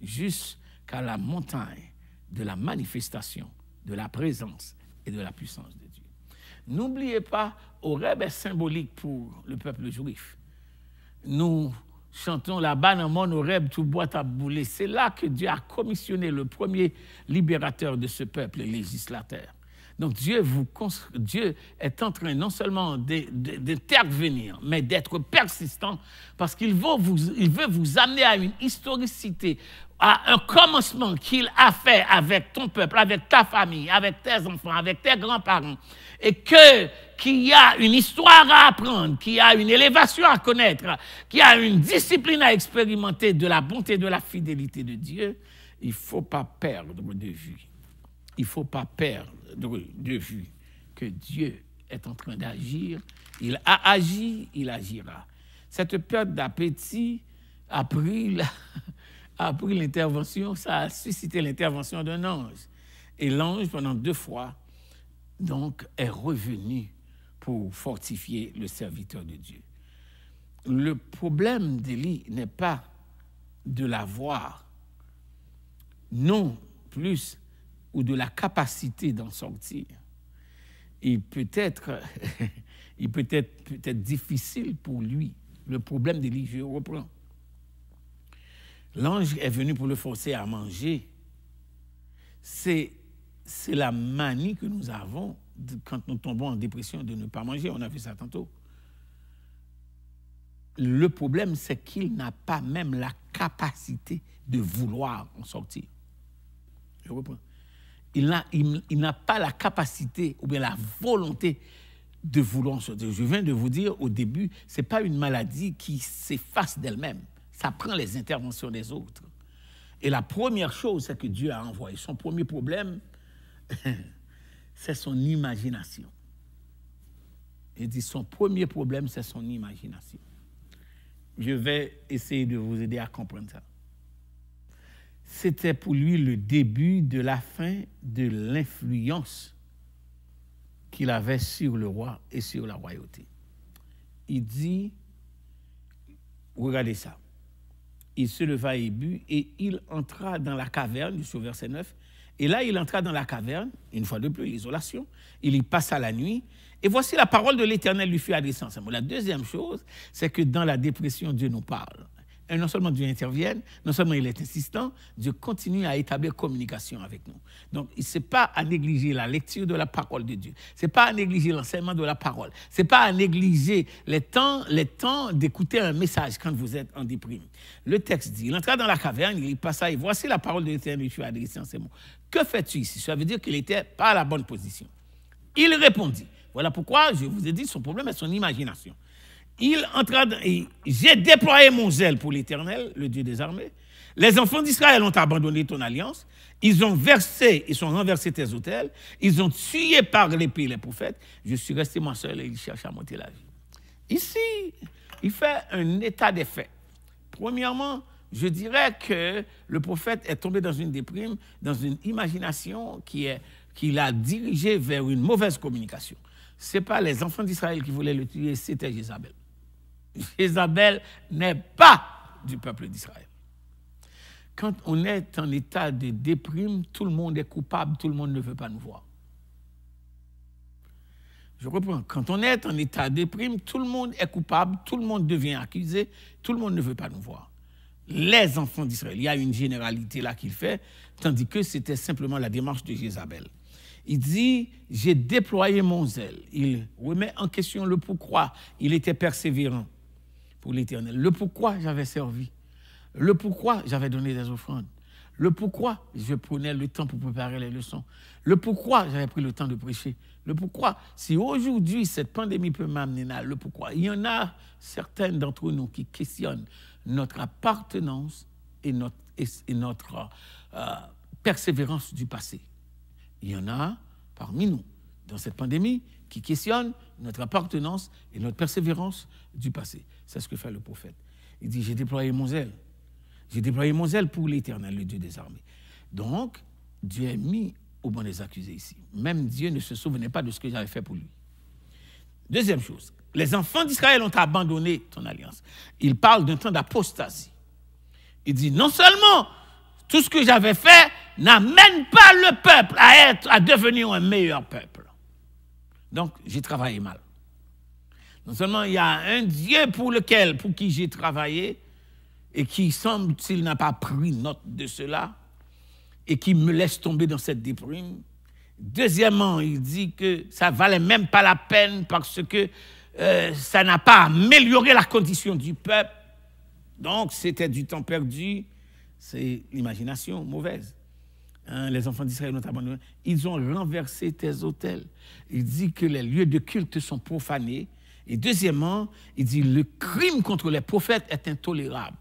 jusqu'à la montagne de la manifestation, de la présence et de la puissance de Dieu. N'oubliez pas, Horeb est symbolique pour le peuple juif. Nous chantons là-bas dans mon Horeb, tout bois à bouler. C'est là que Dieu a commissionné le premier libérateur de ce peuple, le législateur. Donc Dieu est en train non seulement d'intervenir, mais d'être persistant parce qu'il veut vous amener à une historicité, à un commencement qu'il a fait avec ton peuple, avec ta famille, avec tes enfants, avec tes grands-parents, et qu'il y a une histoire à apprendre, qu'il y a une élévation à connaître, qu'il y a une discipline à expérimenter de la bonté et de la fidélité de Dieu. Il ne faut pas perdre de vue. Il ne faut pas perdre de vue que Dieu est en train d'agir. Il a agi, il agira. Cette perte d'appétit a pris l'intervention, ça a suscité l'intervention d'un ange. Et l'ange, pendant 2 fois, donc, est revenu pour fortifier le serviteur de Dieu. Le problème d'Élie n'est pas de l'avoir, non plus, ou de la capacité d'en sortir. Il peut être difficile pour lui. Le problème d'Élie, je reprends. L'ange est venu pour le forcer à manger. C'est la manie que nous avons quand nous tombons en dépression de ne pas manger. On a vu ça tantôt. Le problème, c'est qu'il n'a pas même la capacité de vouloir en sortir. Je reprends. Il n'a pas la capacité ou bien la volonté de vouloir en sortir. Je viens de vous dire au début, ce n'est pas une maladie qui s'efface d'elle-même. Ça prend les interventions des autres. Et la première chose, c'est que Dieu a envoyé. Son premier problème, c'est son imagination. Il dit son premier problème, c'est son imagination. Je vais essayer de vous aider à comprendre ça. C'était pour lui le début de la fin de l'influence qu'il avait sur le roi et sur la royauté. Il dit, regardez ça, il se leva et but, et il entra dans la caverne, au verset 9, et là il entra dans la caverne, une fois de plus, l'isolation, il y passa la nuit, et voici la parole de l'Éternel lui fut adressée en ce moment. La deuxième chose, c'est que dans la dépression, Dieu nous parle. Et non seulement Dieu intervient, non seulement il est insistant, Dieu continue à établir communication avec nous. Donc, ce n'est pas à négliger la lecture de la parole de Dieu. Ce n'est pas à négliger l'enseignement de la parole. Ce n'est pas à négliger les temps d'écouter un message quand vous êtes en déprime. Le texte dit, il entra dans la caverne, il y passa, et voici la parole de l'Éternel lui fut adressée en ces mots. Que fais-tu ici? Ça veut dire qu'il n'était pas à la bonne position. Il répondit. Voilà pourquoi je vous ai dit, son problème est son imagination. Il entra et j'ai déployé mon zèle pour l'Éternel, le Dieu des armées. Les enfants d'Israël ont abandonné ton alliance. Ils ont renversé tes autels. Ils ont tué par l'épée les prophètes. Je suis resté moi seul et il cherche à monter la vie. Ici, il fait un état des faits. Premièrement, je dirais que le prophète est tombé dans une déprime, dans une imagination qui l'a dirigé vers une mauvaise communication. Ce n'est pas les enfants d'Israël qui voulaient le tuer, c'était Jézabel. Jézabel n'est pas du peuple d'Israël. Quand on est en état de déprime, tout le monde est coupable, tout le monde ne veut pas nous voir. Je reprends. Quand on est en état de déprime, tout le monde est coupable, tout le monde devient accusé, tout le monde ne veut pas nous voir. Les enfants d'Israël, il y a une généralité là qu'il fait, tandis que c'était simplement la démarche de Jézabel. Il dit, j'ai déployé mon zèle. Il remet en question le pourquoi il était persévérant pour l'Éternel. Le pourquoi j'avais servi. Le pourquoi j'avais donné des offrandes. Le pourquoi je prenais le temps pour préparer les leçons. Le pourquoi j'avais pris le temps de prêcher. Le pourquoi, si aujourd'hui cette pandémie peut m'amener là, le pourquoi. Il y en a certaines d'entre nous qui questionnent notre appartenance et notre persévérance du passé. Il y en a parmi nous, dans cette pandémie, qui questionnent notre appartenance et notre persévérance du passé. C'est ce que fait le prophète. Il dit, j'ai déployé mon zèle. J'ai déployé mon zèle pour l'Éternel, le Dieu des armées. Donc, Dieu est mis au banc des accusés ici. Même Dieu ne se souvenait pas de ce que j'avais fait pour lui. Deuxième chose, les enfants d'Israël ont abandonné ton alliance. Il parle d'un temps d'apostasie. Il dit, non seulement tout ce que j'avais fait n'amène pas le peuple à devenir un meilleur peuple. Donc, j'ai travaillé mal. Non seulement il y a un Dieu pour qui j'ai travaillé et qui semble s'il n'a pas pris note de cela et qui me laisse tomber dans cette déprime. Deuxièmement, il dit que ça ne valait même pas la peine parce que ça n'a pas amélioré la condition du peuple. Donc, c'était du temps perdu. C'est l'imagination mauvaise. Les enfants d'Israël ont abandonné. Ils ont renversé tes autels. Il dit que les lieux de culte sont profanés. Et deuxièmement, il dit le crime contre les prophètes est intolérable.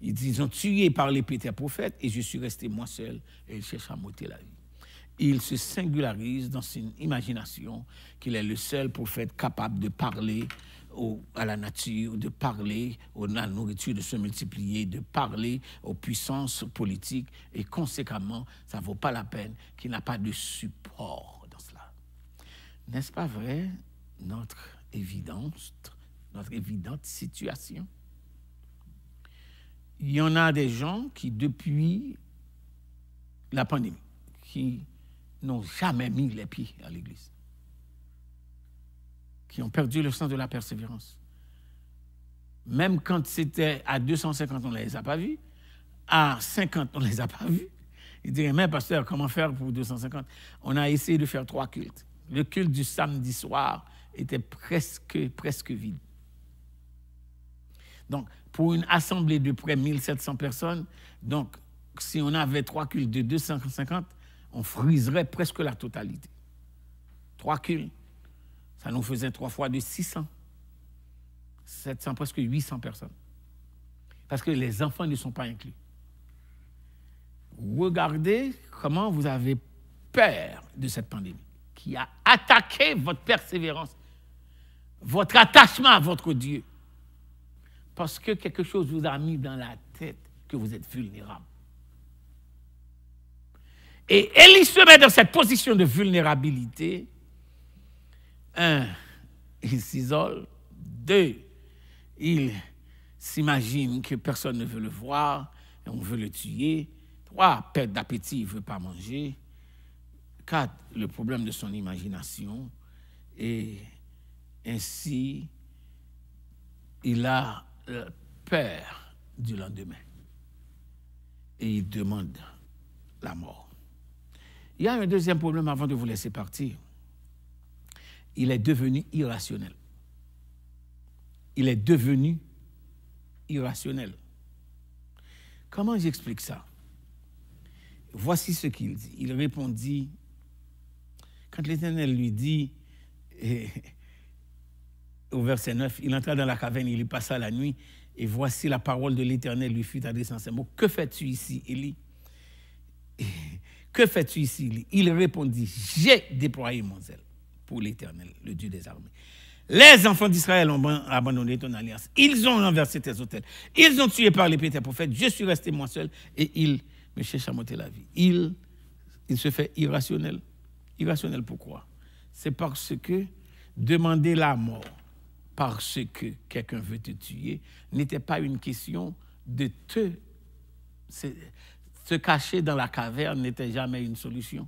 Il dit ils ont tué par l'épée tes prophètes et je suis resté moi seul et ils cherchent à m'ôter la vie. Il se singularise dans son imagination qu'il est le seul prophète capable de parler à la nature, de parler à la nourriture, de se multiplier, de parler aux puissances politiques et conséquemment, ça ne vaut pas la peine qu'il n'a pas de support dans cela. N'est-ce pas vrai? notre évidente situation. Il y en a des gens qui, depuis la pandémie, qui n'ont jamais mis les pieds à l'église, qui ont perdu le sens de la persévérance. Même quand c'était à 250, on ne les a pas vus. À 50, on ne les a pas vus. Ils diraient, mais pasteur, comment faire pour 250? On a essayé de faire 3 cultes. Le culte du samedi soir était presque vide. Donc, pour une assemblée de près de 1700 personnes, donc, si on avait 3 cultes de 250, on friserait presque la totalité. 3 cultes, ça nous faisait 3 fois de 600. 700, presque 800 personnes. Parce que les enfants ne sont pas inclus. Regardez comment vous avez peur de cette pandémie qui a attaqué votre persévérance, votre attachement à votre Dieu. Parce que quelque chose vous a mis dans la tête que vous êtes vulnérable. Et Élie se met dans cette position de vulnérabilité. 1, il s'isole. 2, il s'imagine que personne ne veut le voir et on veut le tuer. 3, perte d'appétit, il ne veut pas manger. 4, le problème de son imagination. Et ainsi, il a peur du lendemain. Et il demande la mort. Il y a un deuxième problème avant de vous laisser partir. Il est devenu irrationnel. Il est devenu irrationnel. Comment j'explique ça? Voici ce qu'il dit. Il répondit, quand l'Éternel lui dit, au verset 9, il entra dans la caverne, il y passa la nuit, et voici la parole de l'Éternel lui fut adressée en ces mots. Que fais-tu ici, Élie? Que fais-tu ici, Élie? Il répondit, j'ai déployé mon zèle pour l'Éternel, le Dieu des armées. Les enfants d'Israël ont abandonné ton alliance. Ils ont renversé tes autels. Ils ont tué par l'épée tes prophètes. Je suis resté moi seul et ils me cherchent à m'ôter la vie. Il se fait irrationnel. Irrationnel pourquoi? C'est parce que demander la mort parce que quelqu'un veut te tuer n'était pas une question de se cacher dans la caverne n'était jamais une solution.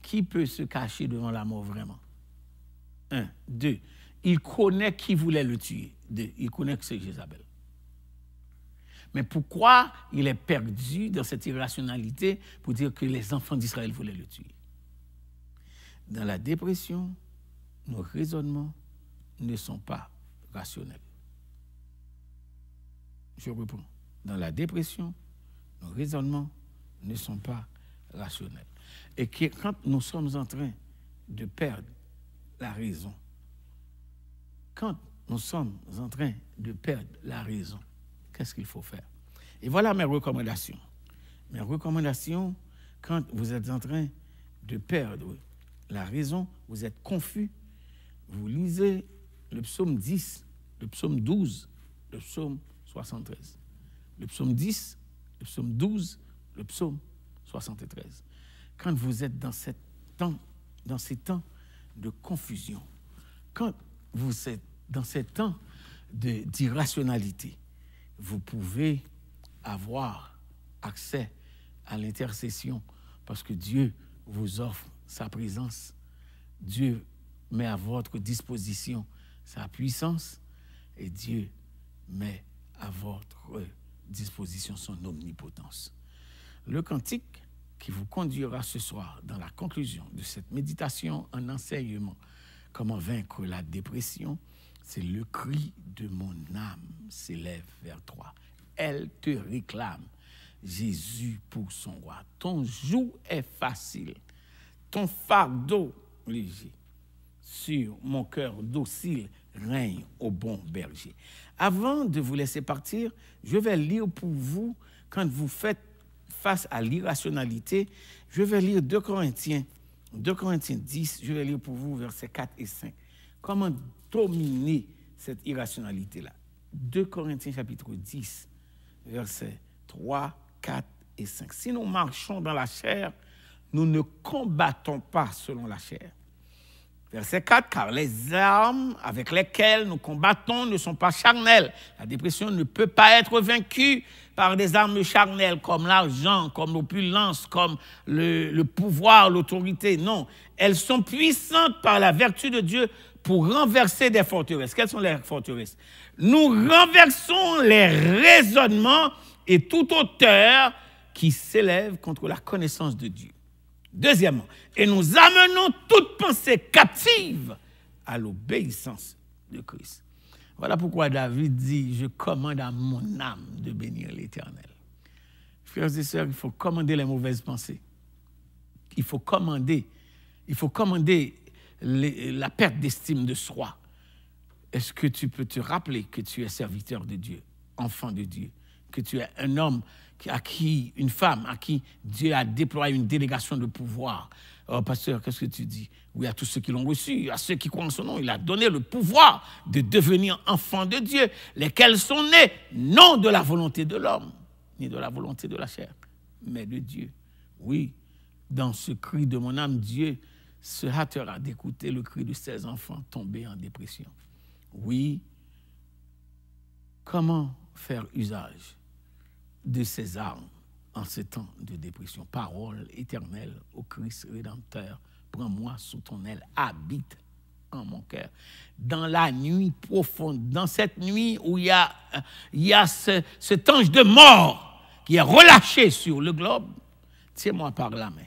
Qui peut se cacher devant la mort vraiment? 1. 2. Il connaît qui voulait le tuer. 2. Il connaît que c'est Jézabel. Mais pourquoi il est perdu dans cette irrationalité pour dire que les enfants d'Israël voulaient le tuer? Dans la dépression, nos raisonnements ne sont pas rationnels. Je reprends. Dans la dépression, nos raisonnements ne sont pas rationnels. Et que quand nous sommes en train de perdre la raison, quand nous sommes en train de perdre la raison, qu'est-ce qu'il faut faire? Et voilà mes recommandations. Mes recommandations, quand vous êtes en train de perdre la raison, vous êtes confus, vous lisez le psaume 10, le psaume 12, le psaume 73. Le psaume 10, le psaume 12, le psaume 73. Quand vous êtes dans ces temps de confusion, quand vous êtes dans ces temps d'irrationalité, vous pouvez avoir accès à l'intercession parce que Dieu vous offre sa présence. Dieu met à votre disposition sa puissance et Dieu met à votre disposition son omnipotence. Le cantique qui vous conduira ce soir dans la conclusion de cette méditation en enseignement, comment vaincre la dépression, c'est le cri de mon âme s'élève vers toi. Elle te réclame, Jésus pour son roi. Ton joug est facile, ton fardeau léger. Sur mon cœur docile règne au bon berger. Avant de vous laisser partir, je vais lire pour vous, quand vous faites face à l'irrationalité, je vais lire 2 Corinthiens 10, je vais lire pour vous versets 4 et 5. Comment dominer cette irrationalité-là? 2 Corinthiens chapitre 10, versets 3, 4 et 5. Si nous marchons dans la chair, nous ne combattons pas selon la chair. Verset 4, car les armes avec lesquelles nous combattons ne sont pas charnelles. La dépression ne peut pas être vaincue par des armes charnelles comme l'argent, comme l'opulence, comme le pouvoir, l'autorité. Non, elles sont puissantes par la vertu de Dieu pour renverser des forteresses. Quelles sont les forteresses? Nous renversons les raisonnements et toute hauteur qui s'élève contre la connaissance de Dieu. Deuxièmement, et nous amenons toute pensée captive à l'obéissance de Christ. Voilà pourquoi David dit, je commande à mon âme de bénir l'Éternel. Frères et sœurs, il faut commander les mauvaises pensées. Il faut commander la perte d'estime de soi. Est-ce que tu peux te rappeler que tu es serviteur de Dieu, enfant de Dieu, que tu es un homme une femme à qui Dieu a déployé une délégation de pouvoir. Oh, pasteur, qu'est-ce que tu dis? Oui, à tous ceux qui l'ont reçu, à ceux qui croient en son nom, il a donné le pouvoir de devenir enfants de Dieu, lesquels sont nés non de la volonté de l'homme, ni de la volonté de la chair, mais de Dieu. Oui, dans ce cri de mon âme, Dieu se hâtera d'écouter le cri de ses enfants tombés en dépression. Oui, comment faire usage de ces armes en ce temps de dépression? Parole éternelle au Christ rédempteur, prends-moi sous ton aile, habite en mon cœur. Dans la nuit profonde, dans cette nuit où il y a cet ange de mort qui est relâché sur le globe, tiens-moi par la main,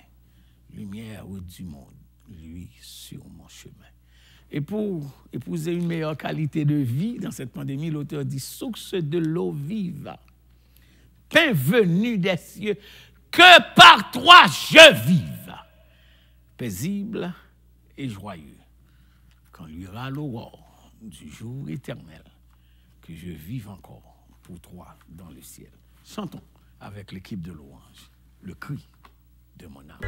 lumière du monde, lui sur mon chemin. Et pour épouser une meilleure qualité de vie dans cette pandémie, l'auteur dit, source de l'eau vive, pain venu des cieux, que par toi je vive, paisible et joyeux, quand luira l'aurore du jour éternel, que je vive encore pour toi dans le ciel. Chantons avec l'équipe de louange, le cri de mon âme.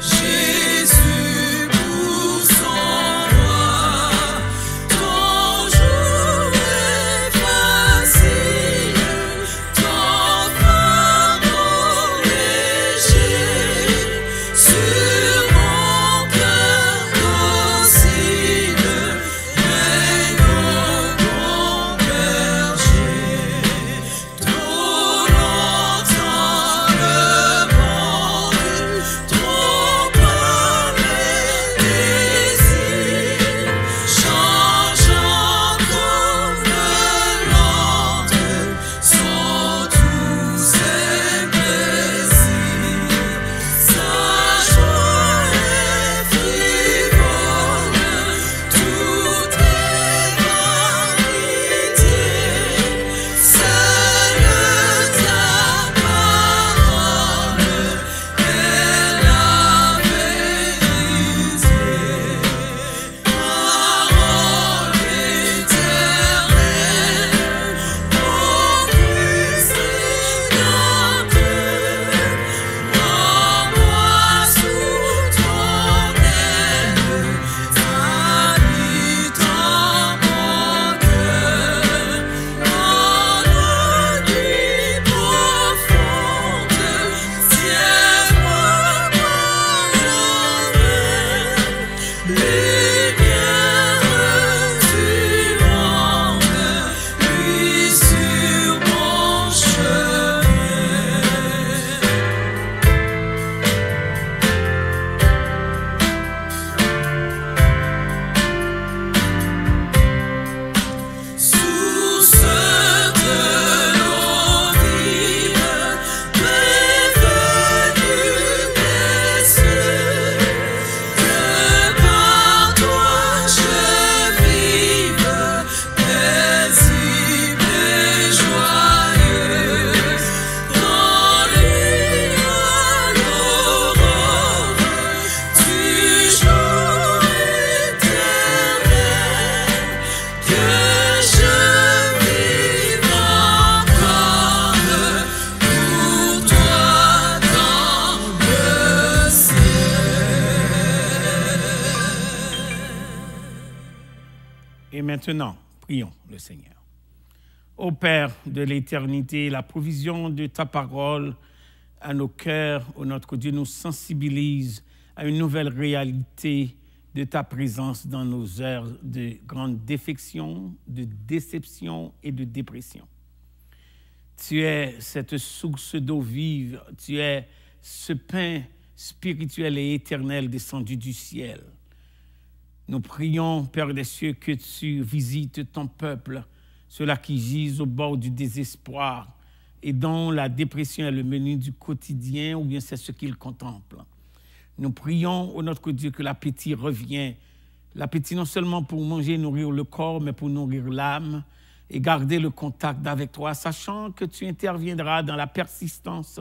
Jésus pour son roi, ton jour. maintenant, prions le Seigneur. Ô Père de l'éternité, la provision de ta parole à nos cœurs, ô notre Dieu, nous sensibilise à une nouvelle réalité de ta présence dans nos heures de grande défection, de déception et de dépression. Tu es cette source d'eau vive, tu es ce pain spirituel et éternel descendu du ciel. Nous prions, Père des cieux, que tu visites ton peuple, ceux-là qui gisent au bord du désespoir et dont la dépression est le menu du quotidien ou bien c'est ce qu'ils contemplent. Nous prions, ô notre Dieu, que l'appétit revienne. L'appétit non seulement pour manger et nourrir le corps, mais pour nourrir l'âme et garder le contact avec toi, sachant que tu interviendras dans la persistance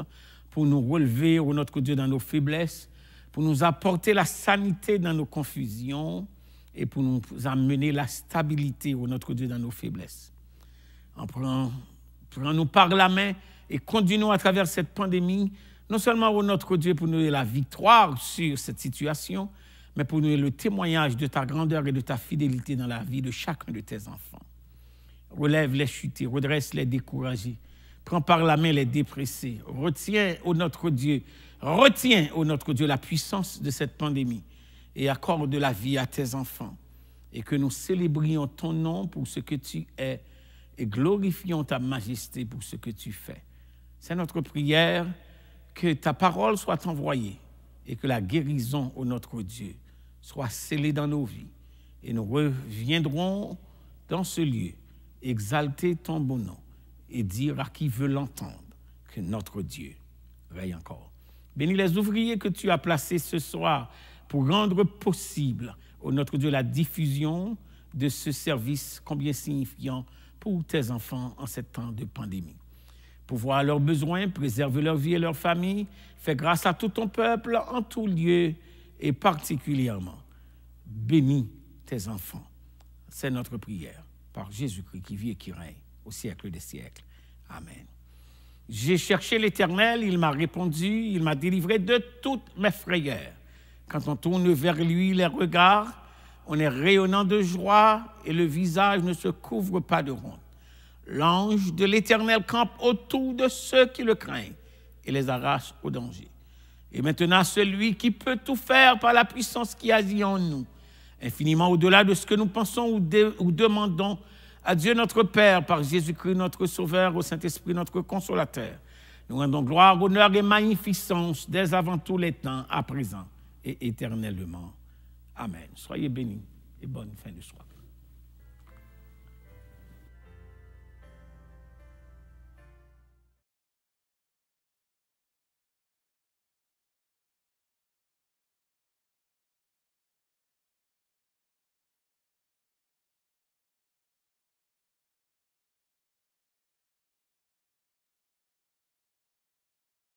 pour nous relever, ô notre Dieu, dans nos faiblesses, pour nous apporter la sanité dans nos confusions et pour nous amener la stabilité, ô notre Dieu, dans nos faiblesses. Prends-nous par la main et conduis-nous à travers cette pandémie, non seulement, ô notre Dieu, pour nous donner la victoire sur cette situation, mais pour nous donner le témoignage de ta grandeur et de ta fidélité dans la vie de chacun de tes enfants. Relève les chutés, redresse les découragés, prends par la main les dépressés, retiens, ô notre Dieu, la puissance de cette pandémie et accorde la vie à tes enfants et que nous célébrions ton nom pour ce que tu es et glorifions ta majesté pour ce que tu fais. C'est notre prière, que ta parole soit envoyée et que la guérison, ô notre Dieu, soit scellée dans nos vies. Et nous reviendrons dans ce lieu, exalter ton bon nom et dire à qui veut l'entendre que notre Dieu règne encore. Bénis les ouvriers que tu as placés ce soir pour rendre possible, ô notre Dieu, la diffusion de ce service combien signifiant pour tes enfants en ce temps de pandémie. Pourvoir leurs besoins, préserver leur vie et leur famille, fais grâce à tout ton peuple en tout lieu et particulièrement. Bénis tes enfants. C'est notre prière par Jésus-Christ qui vit et qui règne au siècle des siècles. Amen. J'ai cherché l'Éternel, il m'a répondu, il m'a délivré de toutes mes frayeurs. Quand on tourne vers lui les regards, on est rayonnant de joie et le visage ne se couvre pas de honte. L'ange de l'Éternel campe autour de ceux qui le craignent et les arrache au danger. Et maintenant, celui qui peut tout faire par la puissance qui agit en nous, infiniment au-delà de ce que nous pensons ou demandons, à Dieu notre Père, par Jésus-Christ notre Sauveur, au Saint-Esprit notre Consolateur. Nous rendons gloire, honneur et magnificence dès avant tous les temps, à présent et éternellement. Amen. Soyez bénis et bonne fin de soirée.